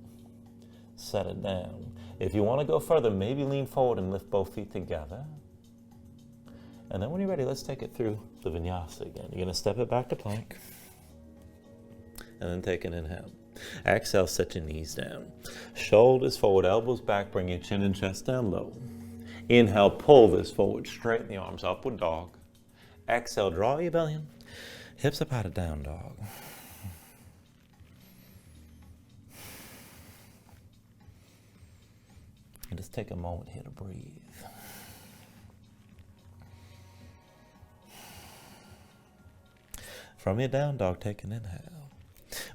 set it down. If you want to go further, maybe lean forward and lift both feet together. And then when you're ready, let's take it through the Vinyasa again. You're going to step it back to plank. And then take an inhale. Exhale, set your knees down. Shoulders forward, elbows back, bring your chin and chest down low. Inhale, pull this forward, straighten the arms, upward dog. Exhale, draw your belly in. Hips up out of down dog. And just take a moment here to breathe. From your down dog, take an inhale.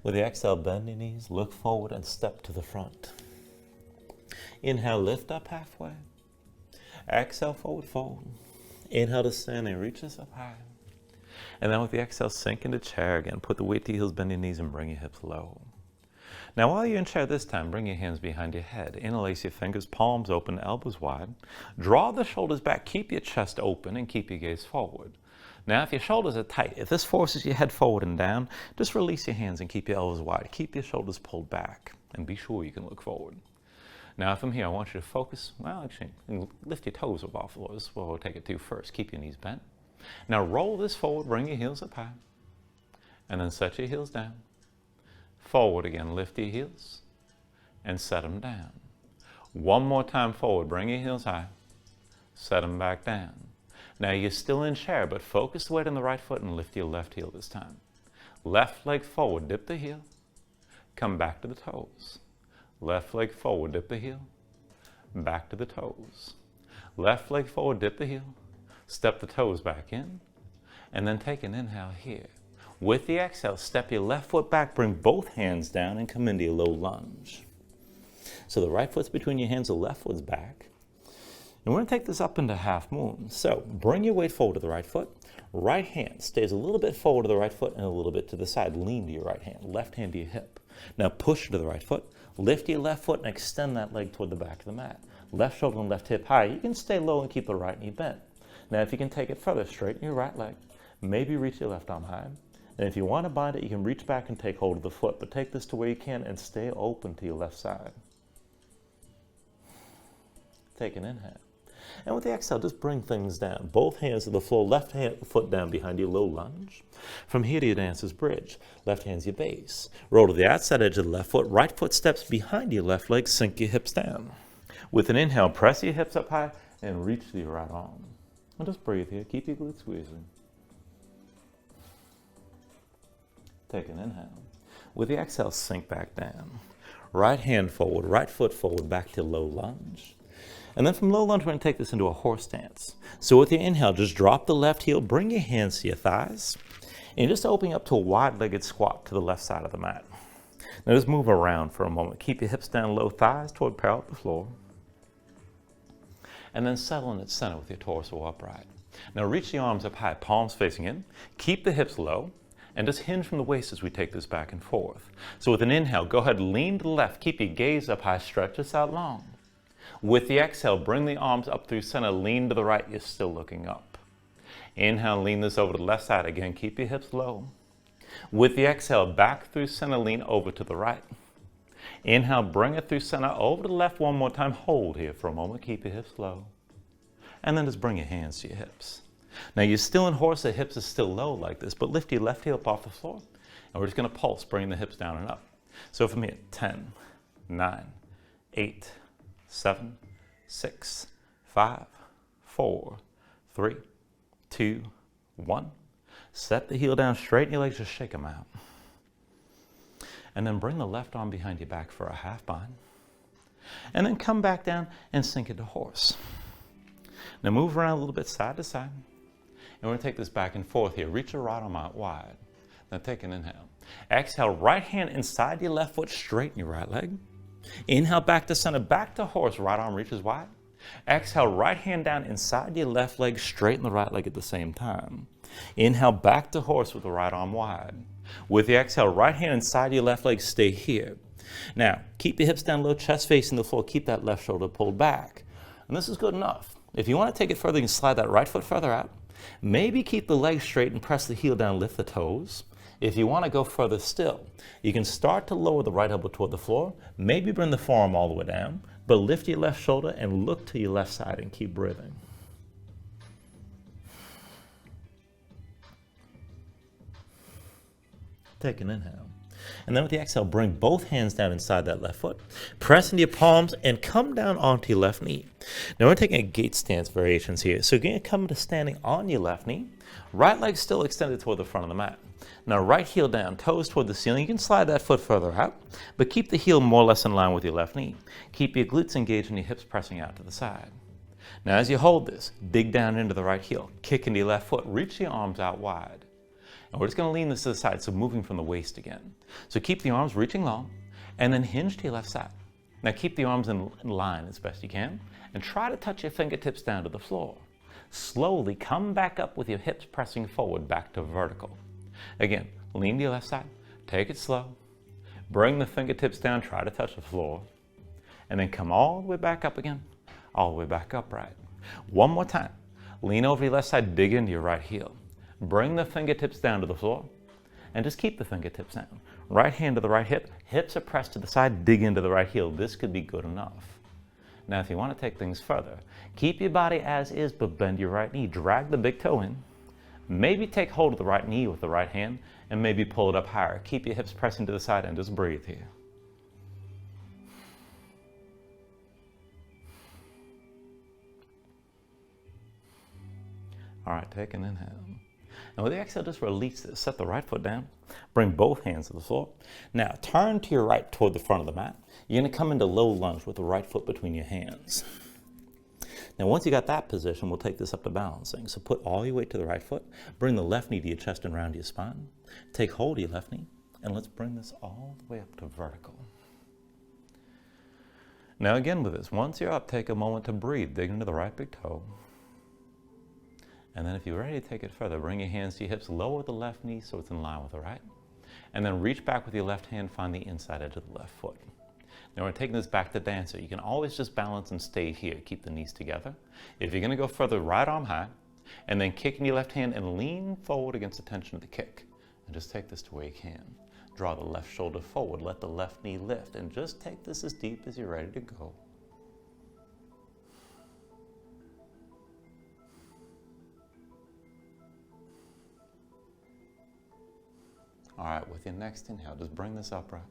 With the exhale, bend your knees, look forward and step to the front. Inhale, lift up halfway. Exhale, forward fold. Inhale to standing, reach this up high. And then with the exhale, sink into chair again. Put the weight to your heels, bend your knees and bring your hips low. Now while you're in chair this time, bring your hands behind your head. Interlace your fingers, palms open, elbows wide. Draw the shoulders back, keep your chest open and keep your gaze forward. Now if your shoulders are tight, if this forces your head forward and down, just release your hands and keep your elbows wide. Keep your shoulders pulled back and be sure you can look forward. Now from here, I want you to focus, well actually, lift your toes up off the floor. This is where we'll take it to first. Keep your knees bent. Now roll this forward, bring your heels up high. And then set your heels down. Forward again, lift your heels and set them down. One more time forward, bring your heels high. Set them back down. Now you're still in chair, but focus the weight on the right foot and lift your left heel this time. Left leg forward, dip the heel. Come back to the toes. Left leg forward, dip the heel. Back to the toes. Left leg forward, dip the heel. Step the toes back in. And then take an inhale here. With the exhale, step your left foot back, bring both hands down and come into your low lunge. So the right foot's between your hands, the left foot's back. And we're going to take this up into half moon. So bring your weight forward to the right foot. Right hand stays a little bit forward to the right foot and a little bit to the side. Lean to your right hand, left hand to your hip. Now push to the right foot. Lift your left foot and extend that leg toward the back of the mat. Left shoulder and left hip high. You can stay low and keep the right knee bent. Now if you can take it further, straighten your right leg. Maybe reach your left arm high. And if you want to bind it, you can reach back and take hold of the foot, but take this to where you can and stay open to your left side. Take an inhale. And with the exhale, just bring things down. Both hands to the floor, left foot down behind your low lunge. From here to your dancer's bridge. Left hand's your base. Roll to the outside edge of the left foot. Right foot steps behind your left leg. Sink your hips down. With an inhale, press your hips up high and reach to your right arm. And just breathe here. Keep your glutes squeezing. Take an inhale. With the exhale, sink back down. Right hand forward, right foot forward, back to low lunge. And then from low lunge, we're going to take this into a horse stance. So with your inhale, just drop the left heel, bring your hands to your thighs, and just opening up to a wide-legged squat to the left side of the mat. Now just move around for a moment. Keep your hips down low, thighs toward parallel to the floor. And then settle in its center with your torso upright. Now reach the arms up high, palms facing in. Keep the hips low. And just hinge from the waist as we take this back and forth. So with an inhale, go ahead, lean to the left, keep your gaze up high, stretch this out long. With the exhale, bring the arms up through center, lean to the right, you're still looking up. Inhale, lean this over to the left side again, keep your hips low. With the exhale, back through center, lean over to the right. Inhale, bring it through center, over to the left one more time, hold here for a moment, keep your hips low. And then just bring your hands to your hips. Now you're still in horse, the hips are still low like this, but lift your left heel up off the floor, and we're just going to pulse, bring the hips down and up. So from here, 10, 9, 8, 7, 6, 5, 4, 3, 2, 1. Set the heel down, straighten your legs, just shake them out. And then bring the left arm behind your back for a half bind. And then come back down and sink into horse. Now move around a little bit side to side. And we're going to take this back and forth here. Reach your right arm out wide. Now take an inhale. Exhale, right hand inside your left foot, straighten your right leg. Inhale, back to center, back to horse, right arm reaches wide. Exhale, right hand down inside your left leg, straighten the right leg at the same time. Inhale, back to horse with the right arm wide. With the exhale, right hand inside your left leg, stay here. Now, keep your hips down low, chest facing the floor, keep that left shoulder pulled back. And this is good enough. If you want to take it further, you can slide that right foot further out. Maybe keep the legs straight and press the heel down, lift the toes. If you want to go further still, you can start to lower the right elbow toward the floor, maybe bring the forearm all the way down, but lift your left shoulder and look to your left side and keep breathing. Take an inhale. And then with the exhale, bring both hands down inside that left foot. Press into your palms and come down onto your left knee. Now we're taking a gate stance variations here. So you're going to come to standing on your left knee. Right leg still extended toward the front of the mat. Now right heel down, toes toward the ceiling. You can slide that foot further out, but keep the heel more or less in line with your left knee. Keep your glutes engaged and your hips pressing out to the side. Now as you hold this, dig down into the right heel. Kick into your left foot. Reach your arms out wide. And we're just going to lean this to the side, so moving from the waist again. So keep the arms reaching long, and then hinge to your left side. Now keep the arms in line as best you can, and try to touch your fingertips down to the floor. Slowly come back up with your hips pressing forward back to vertical. Again, lean to your left side, take it slow, bring the fingertips down, try to touch the floor, and then come all the way back up again, all the way back upright. One more time. Lean over your left side, dig into your right heel. Bring the fingertips down to the floor and just keep the fingertips down. Right hand to the right hip, hips are pressed to the side, dig into the right heel. This could be good enough. Now if you want to take things further, keep your body as is, but bend your right knee. Drag the big toe in. Maybe take hold of the right knee with the right hand and maybe pull it up higher. Keep your hips pressing to the side and just breathe here. All right, take an inhale. And with the exhale, just release this. Set the right foot down. Bring both hands to the floor. Now, turn to your right toward the front of the mat. You're going to come into low lunge with the right foot between your hands. Now, once you got that position, we'll take this up to balancing. So put all your weight to the right foot. Bring the left knee to your chest and round your spine. Take hold of your left knee. And let's bring this all the way up to vertical. Now, again with this, once you're up, take a moment to breathe. Dig into the right big toe. And then if you're ready to take it further, bring your hands to your hips, lower the left knee so it's in line with the right. And then reach back with your left hand, find the inside edge of the left foot. Now we're taking this back to dancer. You can always just balance and stay here. Keep the knees together. If you're going to go further, right arm high, and then kick in your left hand and lean forward against the tension of the kick. And just take this to where you can. Draw the left shoulder forward, let the left knee lift, and just take this as deep as you're ready to go. All right, with your next inhale, just bring this upright.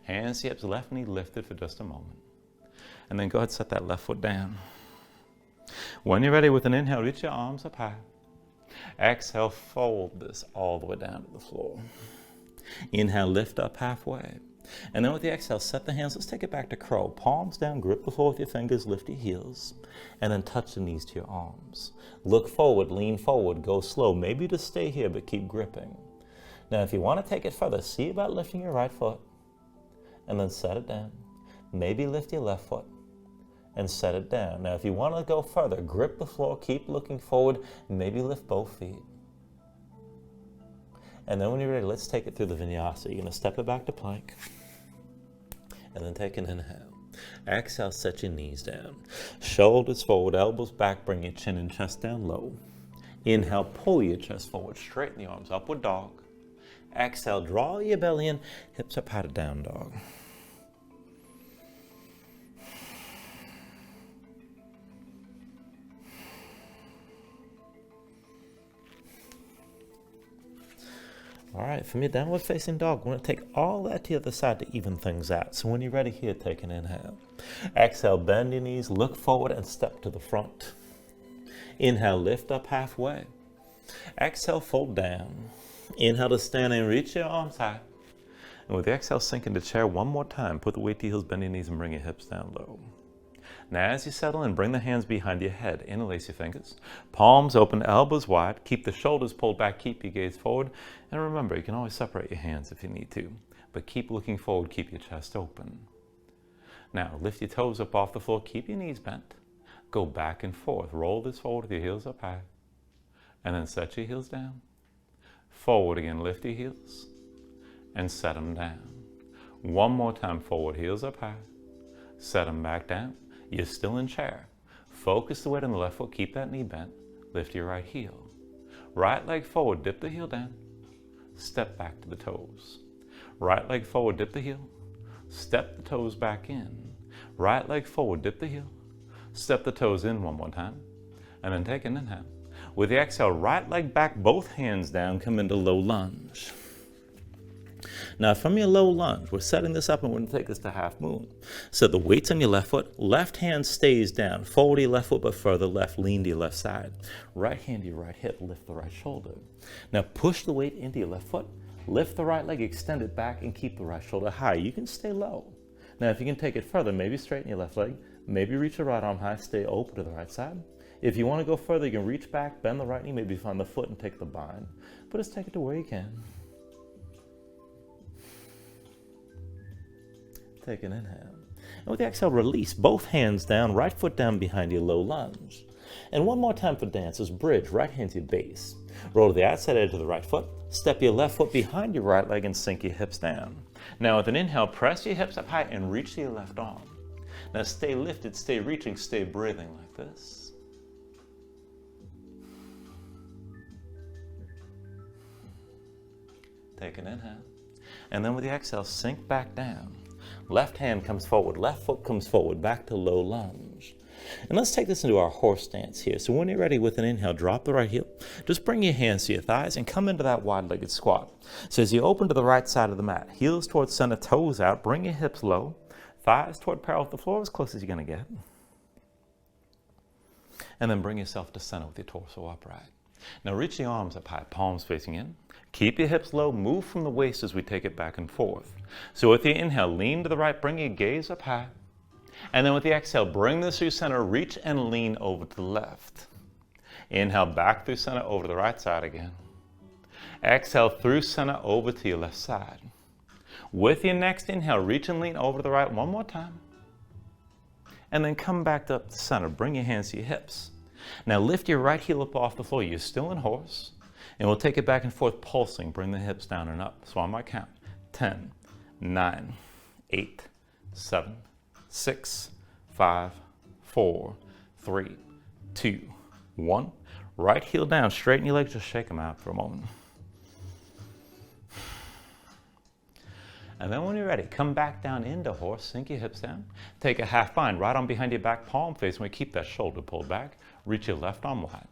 Hands to hips, left knee lifted for just a moment. And then go ahead and set that left foot down. When you're ready with an inhale, reach your arms up high. Exhale, fold this all the way down to the floor. Inhale, lift up halfway. And then with the exhale, set the hands. Let's take it back to crow. Palms down, grip the floor with your fingers, lift your heels, and then touch the knees to your arms. Look forward, lean forward, go slow. Maybe just stay here, but keep gripping. Now, if you want to take it further, see about lifting your right foot and then set it down. Maybe lift your left foot and set it down. Now, if you want to go further, grip the floor, keep looking forward, maybe lift both feet. And then when you're ready, let's take it through the Vinyasa. You're going to step it back to plank and then take an inhale. Exhale, set your knees down. Shoulders forward, elbows back, bring your chin and chest down low. Inhale, pull your chest forward, straighten the arms, upward dog. Exhale, draw your belly in, hips up high to down dog. All right, from your downward facing dog, we're going to take all that to the other side to even things out. So when you're ready here, take an inhale. Exhale, bend your knees, look forward and step to the front. Inhale, lift up halfway. Exhale, fold down. Inhale to stand and reach your arms high. And with the exhale, sink into chair one more time. Put the weight to your heels, bend your knees and bring your hips down low. Now as you settle in, bring the hands behind your head. Interlace your fingers. Palms open, elbows wide. Keep the shoulders pulled back. Keep your gaze forward. And remember, you can always separate your hands if you need to. But keep looking forward. Keep your chest open. Now lift your toes up off the floor. Keep your knees bent. Go back and forth. Roll this forward with your heels up high. And then set your heels down. Forward again. Lift your heels. And set them down. One more time. Forward, heels up high. Set them back down. You're still in chair. Focus the weight on the left foot. Keep that knee bent. Lift your right heel. Right leg forward. Dip the heel down. Step back to the toes. Right leg forward. Dip the heel. Step the toes back in. Right leg forward. Dip the heel. Step the toes in one more time. And then take an inhale. With the exhale, right leg back, both hands down. Come into low lunge. Now from your low lunge, we're setting this up and we're going to take this to half moon. So the weight's on your left foot, left hand stays down, forward to your left foot but further left, lean to your left side. Right hand to your right hip, lift the right shoulder. Now push the weight into your left foot, lift the right leg, extend it back and keep the right shoulder high. You can stay low. Now if you can take it further, maybe straighten your left leg, maybe reach your right arm high, stay open to the right side. If you want to go further, you can reach back, bend the right knee, maybe find the foot and take the bind. But just take it to where you can. Take an inhale. And with the exhale, release both hands down, right foot down behind your low lunge. And one more time for dancers, bridge, right hand to your base. Roll to the outside edge of the right foot, step your left foot behind your right leg and sink your hips down. Now with an inhale, press your hips up high and reach to your left arm. Now stay lifted, stay reaching, stay breathing like this. Take an inhale. And then with the exhale, sink back down. Left hand comes forward, left foot comes forward, back to low lunge. And let's take this into our horse stance here. So when you're ready with an inhale, drop the right heel. Just bring your hands to your thighs and come into that wide-legged squat. So as you open to the right side of the mat, heels towards center, toes out, bring your hips low, thighs toward parallel with the floor, as close as you're going to get. And then bring yourself to center with your torso upright. Now reach the arms up high, palms facing in. Keep your hips low, move from the waist as we take it back and forth. So with your inhale, lean to the right, bring your gaze up high. And then with the exhale, bring this through center, reach and lean over to the left. Inhale, back through center, over to the right side again. Exhale, through center, over to your left side. With your next inhale, reach and lean over to the right one more time. And then come back up to center, bring your hands to your hips. Now lift your right heel up off the floor. You're still in horse. And we'll take it back and forth, pulsing. Bring the hips down and up. So on my count, 10, 9, 8, 7, 6, 5, 4, 3, 2, 1. Right heel down, straighten your legs, just shake them out for a moment. And then when you're ready, come back down into horse, sink your hips down. Take a half bind, right arm behind your back, palm face. When we keep that shoulder pulled back, reach your left arm wide.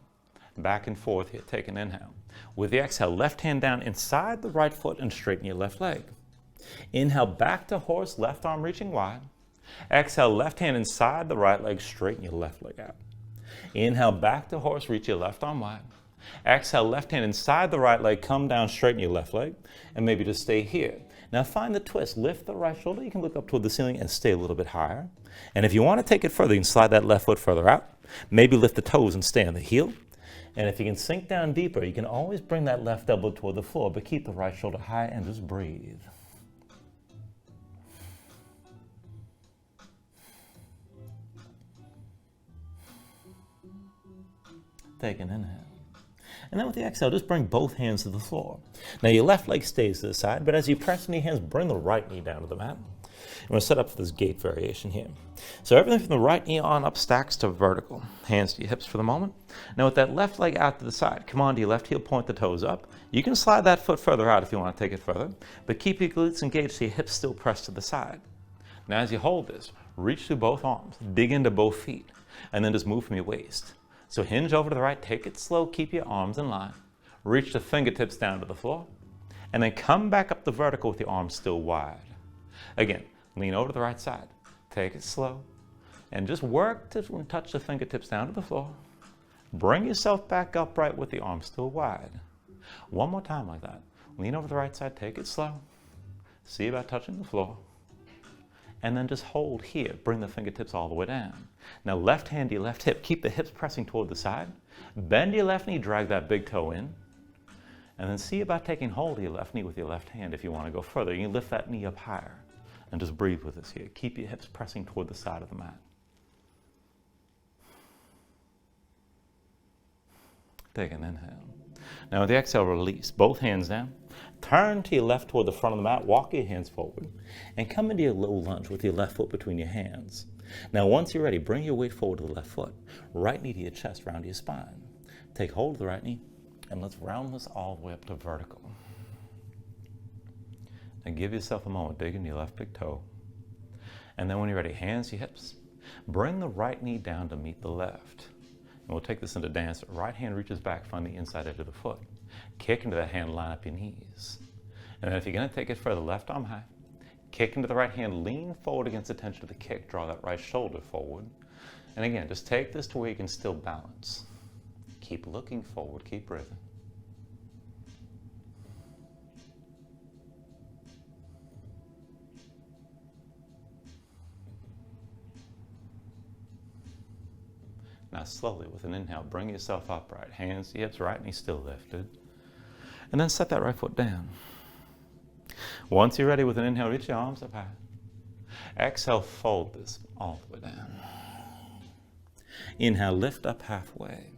Back and forth here, take an inhale. With the exhale, left hand down inside the right foot and straighten your left leg. Inhale, back to horse, left arm reaching wide. Exhale, left hand inside the right leg, straighten your left leg out. Inhale, back to horse, reach your left arm wide. Exhale, left hand inside the right leg, come down, straighten your left leg, and maybe just stay here. Now find the twist, lift the right shoulder, you can look up toward the ceiling and stay a little bit higher. And if you want to take it further, you can slide that left foot further out. Maybe lift the toes and stay on the heel. And if you can sink down deeper, you can always bring that left elbow toward the floor, but keep the right shoulder high and just breathe. Take an inhale. And then with the exhale, just bring both hands to the floor. Now your left leg stays to the side, but as you press in your hands, bring the right knee down to the mat. I'm going to set up for this gate variation here. So everything from the right knee on up stacks to vertical. Hands to your hips for the moment. Now with that left leg out to the side, come on to your left heel, point the toes up. You can slide that foot further out if you want to take it further, but keep your glutes engaged so your hips still press to the side. Now as you hold this, reach through both arms, dig into both feet, and then just move from your waist. So hinge over to the right, take it slow, keep your arms in line. Reach the fingertips down to the floor. And then come back up the vertical with your arms still wide. Again, lean over to the right side. Take it slow. And just work to touch the fingertips down to the floor. Bring yourself back upright with the arms still wide. One more time like that. Lean over to the right side, take it slow. See about touching the floor. And then just hold here. Bring the fingertips all the way down. Now left hand to your left hip. Keep the hips pressing toward the side. Bend your left knee, drag that big toe in. And then see about taking hold of your left knee with your left hand if you want to go further. You can lift that knee up higher. And just breathe with us here. Keep your hips pressing toward the side of the mat. Take an inhale. Now with the exhale, release. Both hands down. Turn to your left toward the front of the mat. Walk your hands forward. And come into your low lunge with your left foot between your hands. Now once you're ready, bring your weight forward to the left foot. Right knee to your chest, round to your spine. Take hold of the right knee. And let's round this all the way up to vertical. Now give yourself a moment, dig into your left big toe. And then when you're ready, hands to your hips. Bring the right knee down to meet the left. And we'll take this into dance. Right hand reaches back, find the inside edge of the foot. Kick into that hand, line up your knees. And then if you're going to take it further, left arm high. Kick into the right hand, lean forward against the tension of the kick. Draw that right shoulder forward. And again, just take this to where you can still balance. Keep looking forward, keep breathing. Now slowly, with an inhale, bring yourself upright. Hands to hips, right knee still lifted. And then set that right foot down. Once you're ready, with an inhale, reach your arms up high. Exhale, fold this all the way down. Inhale, lift up halfway.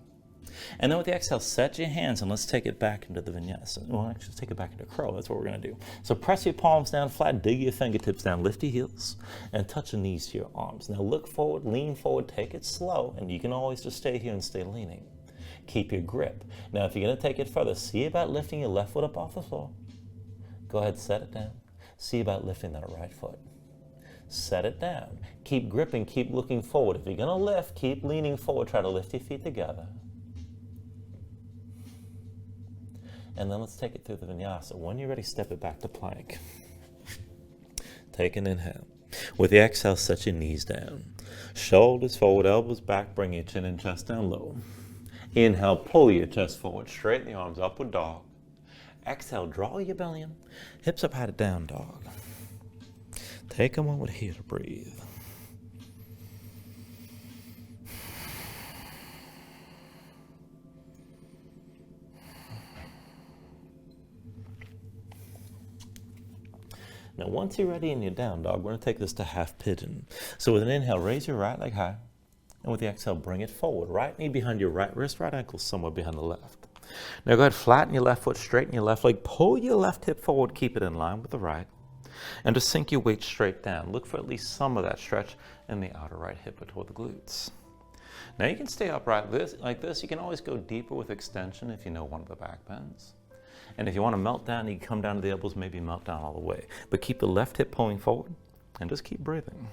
And then with the exhale, set your hands and let's take it back into the vinyasa. Well, actually, take it back into curl. That's what we're going to do. So press your palms down flat, dig your fingertips down, lift your heels, and touch the knees to your arms. Now look forward, lean forward, take it slow, and you can always just stay here and stay leaning. Keep your grip. Now if you're going to take it further, see about lifting your left foot up off the floor. Go ahead, set it down. See about lifting that right foot. Set it down. Keep gripping, keep looking forward. If you're going to lift, keep leaning forward. Try to lift your feet together. And then let's take it through the vinyasa. When you're ready, step it back to plank. Take an inhale. With the exhale, set your knees down. Shoulders forward, elbows back, bring your chin and chest down low. Inhale, pull your chest forward, straighten the arms, upward dog. Exhale, draw your belly in. Hips up high to down dog. Take a moment here to breathe. Now once you're ready in your down dog, we're going to take this to half pigeon. So with an inhale, raise your right leg high. And with the exhale, bring it forward. Right knee behind your right wrist, right ankle somewhere behind the left. Now go ahead, flatten your left foot, straighten your left leg, pull your left hip forward, keep it in line with the right. And just sink your weight straight down. Look for at least some of that stretch in the outer right hip or toward the glutes. Now you can stay upright like this. You can always go deeper with extension if you know one of the back bends. And if you want to melt down, you can come down to the elbows, maybe melt down all the way. But keep the left hip pulling forward and just keep breathing.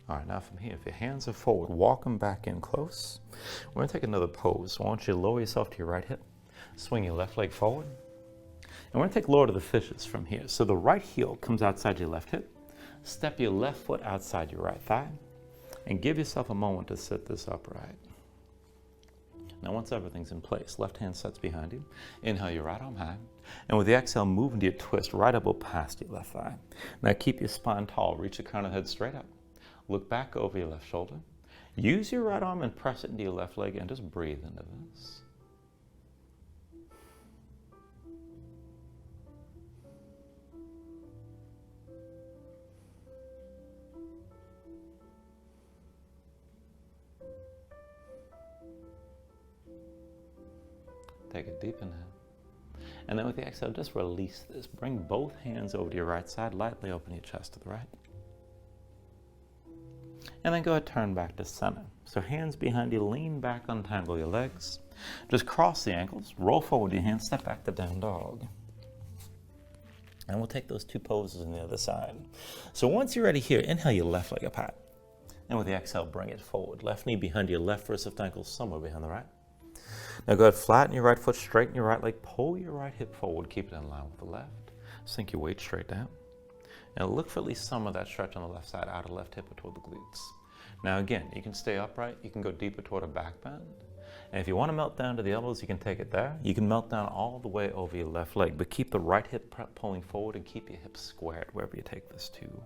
All right, now from here, if your hands are forward, walk them back in close. We're going to take another pose. So I want you to lower yourself to your right hip, swing your left leg forward. And we're going to take Lord of the Fishes from here. So the right heel comes outside your left hip. Step your left foot outside your right thigh. And give yourself a moment to sit this upright. Now once everything's in place, left hand sets behind you. Inhale your right arm high. And with the exhale, move into your twist right elbow past your left thigh. Now keep your spine tall. Reach the crown of the head straight up. Look back over your left shoulder. Use your right arm and press it into your left leg and just breathe into this. Take a deep inhale. And then with the exhale, just release this. Bring both hands over to your right side, lightly open your chest to the right. And then go ahead, turn back to center. So hands behind you, lean back, untangle your legs. Just cross the ankles, roll forward your hands, step back to down dog. And we'll take those two poses on the other side. So once you're ready here, inhale your left leg up high. And with the exhale, bring it forward. Left knee behind your left wrist, left ankle somewhere behind the right. Now go ahead, flatten your right foot, straighten your right leg, pull your right hip forward, keep it in line with the left. Sink your weight straight down. And look for at least some of that stretch on the left side, outer left hip or toward the glutes. Now again, you can stay upright, you can go deeper toward a back bend. And if you want to melt down to the elbows, you can take it there. You can melt down all the way over your left leg, but keep the right hip pulling forward and keep your hips squared wherever you take this to.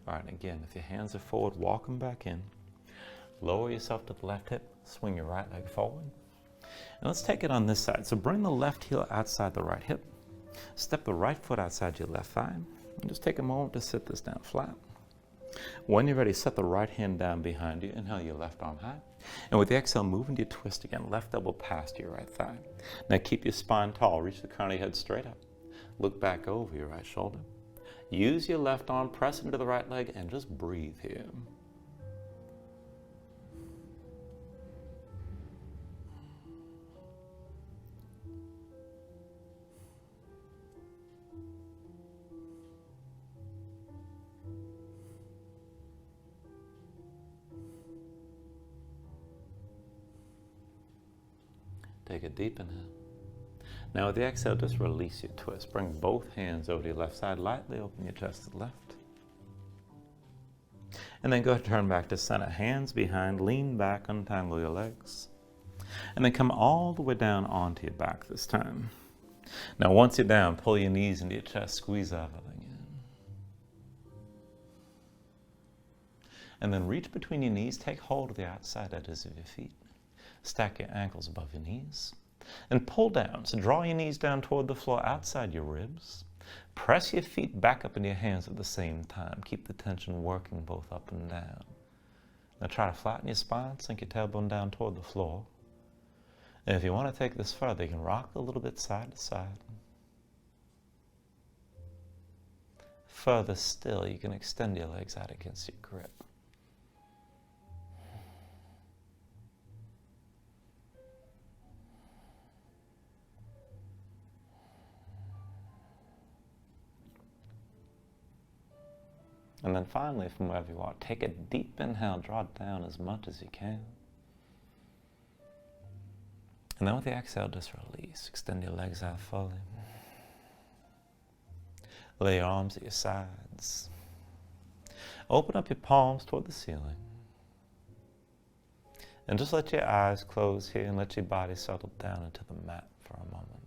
All right, again, if your hands are forward, walk them back in. Lower yourself to the left hip, swing your right leg forward. And let's take it on this side. So bring the left heel outside the right hip. Step the right foot outside your left thigh. And just take a moment to sit this down flat. When you're ready, set the right hand down behind you. Inhale your left arm high. And with the exhale, move into your twist again. Left elbow past your right thigh. Now keep your spine tall. Reach the crown of your head straight up. Look back over your right shoulder. Use your left arm, press into the right leg, and just breathe here. Take a deep inhale. Now with the exhale, just release your twist. Bring both hands over to your left side, lightly open your chest to the left. And then go ahead and turn back to center. Hands behind, lean back, untangle your legs. And then come all the way down onto your back this time. Now once you're down, pull your knees into your chest, squeeze everything in. And then reach between your knees, take hold of the outside edges of your feet. Stack your ankles above your knees. And pull down. So draw your knees down toward the floor outside your ribs. Press your feet back up into your hands at the same time. Keep the tension working both up and down. Now try to flatten your spine, sink your tailbone down toward the floor. And if you want to take this further, you can rock a little bit side to side. Further still, you can extend your legs out against your grip. And then finally, from wherever you are, take a deep inhale, draw it down as much as you can. And then with the exhale, just release. Extend your legs out fully. Lay your arms at your sides. Open up your palms toward the ceiling. And just let your eyes close here and let your body settle down into the mat for a moment.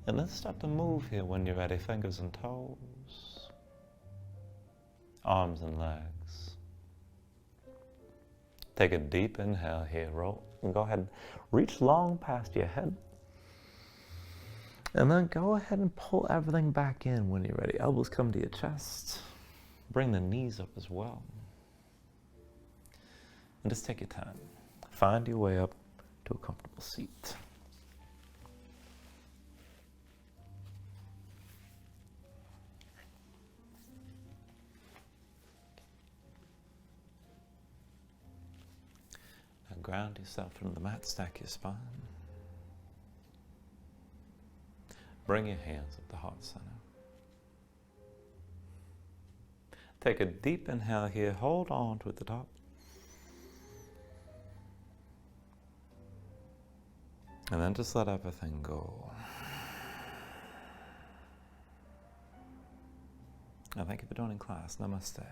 And let's start to move here when you're ready. Fingers and toes. Arms and legs. Take a deep inhale here. Roll. And go ahead and reach long past your head. And then go ahead and pull everything back in when you're ready. Elbows come to your chest. Bring the knees up as well. And just take your time. find your way up to a comfortable seat. Now ground yourself into the mat, stack your spine. Bring your hands up the heart center. Take a deep inhale here, hold on to at the top. And then just let everything go. And thank you for joining class. Namaste.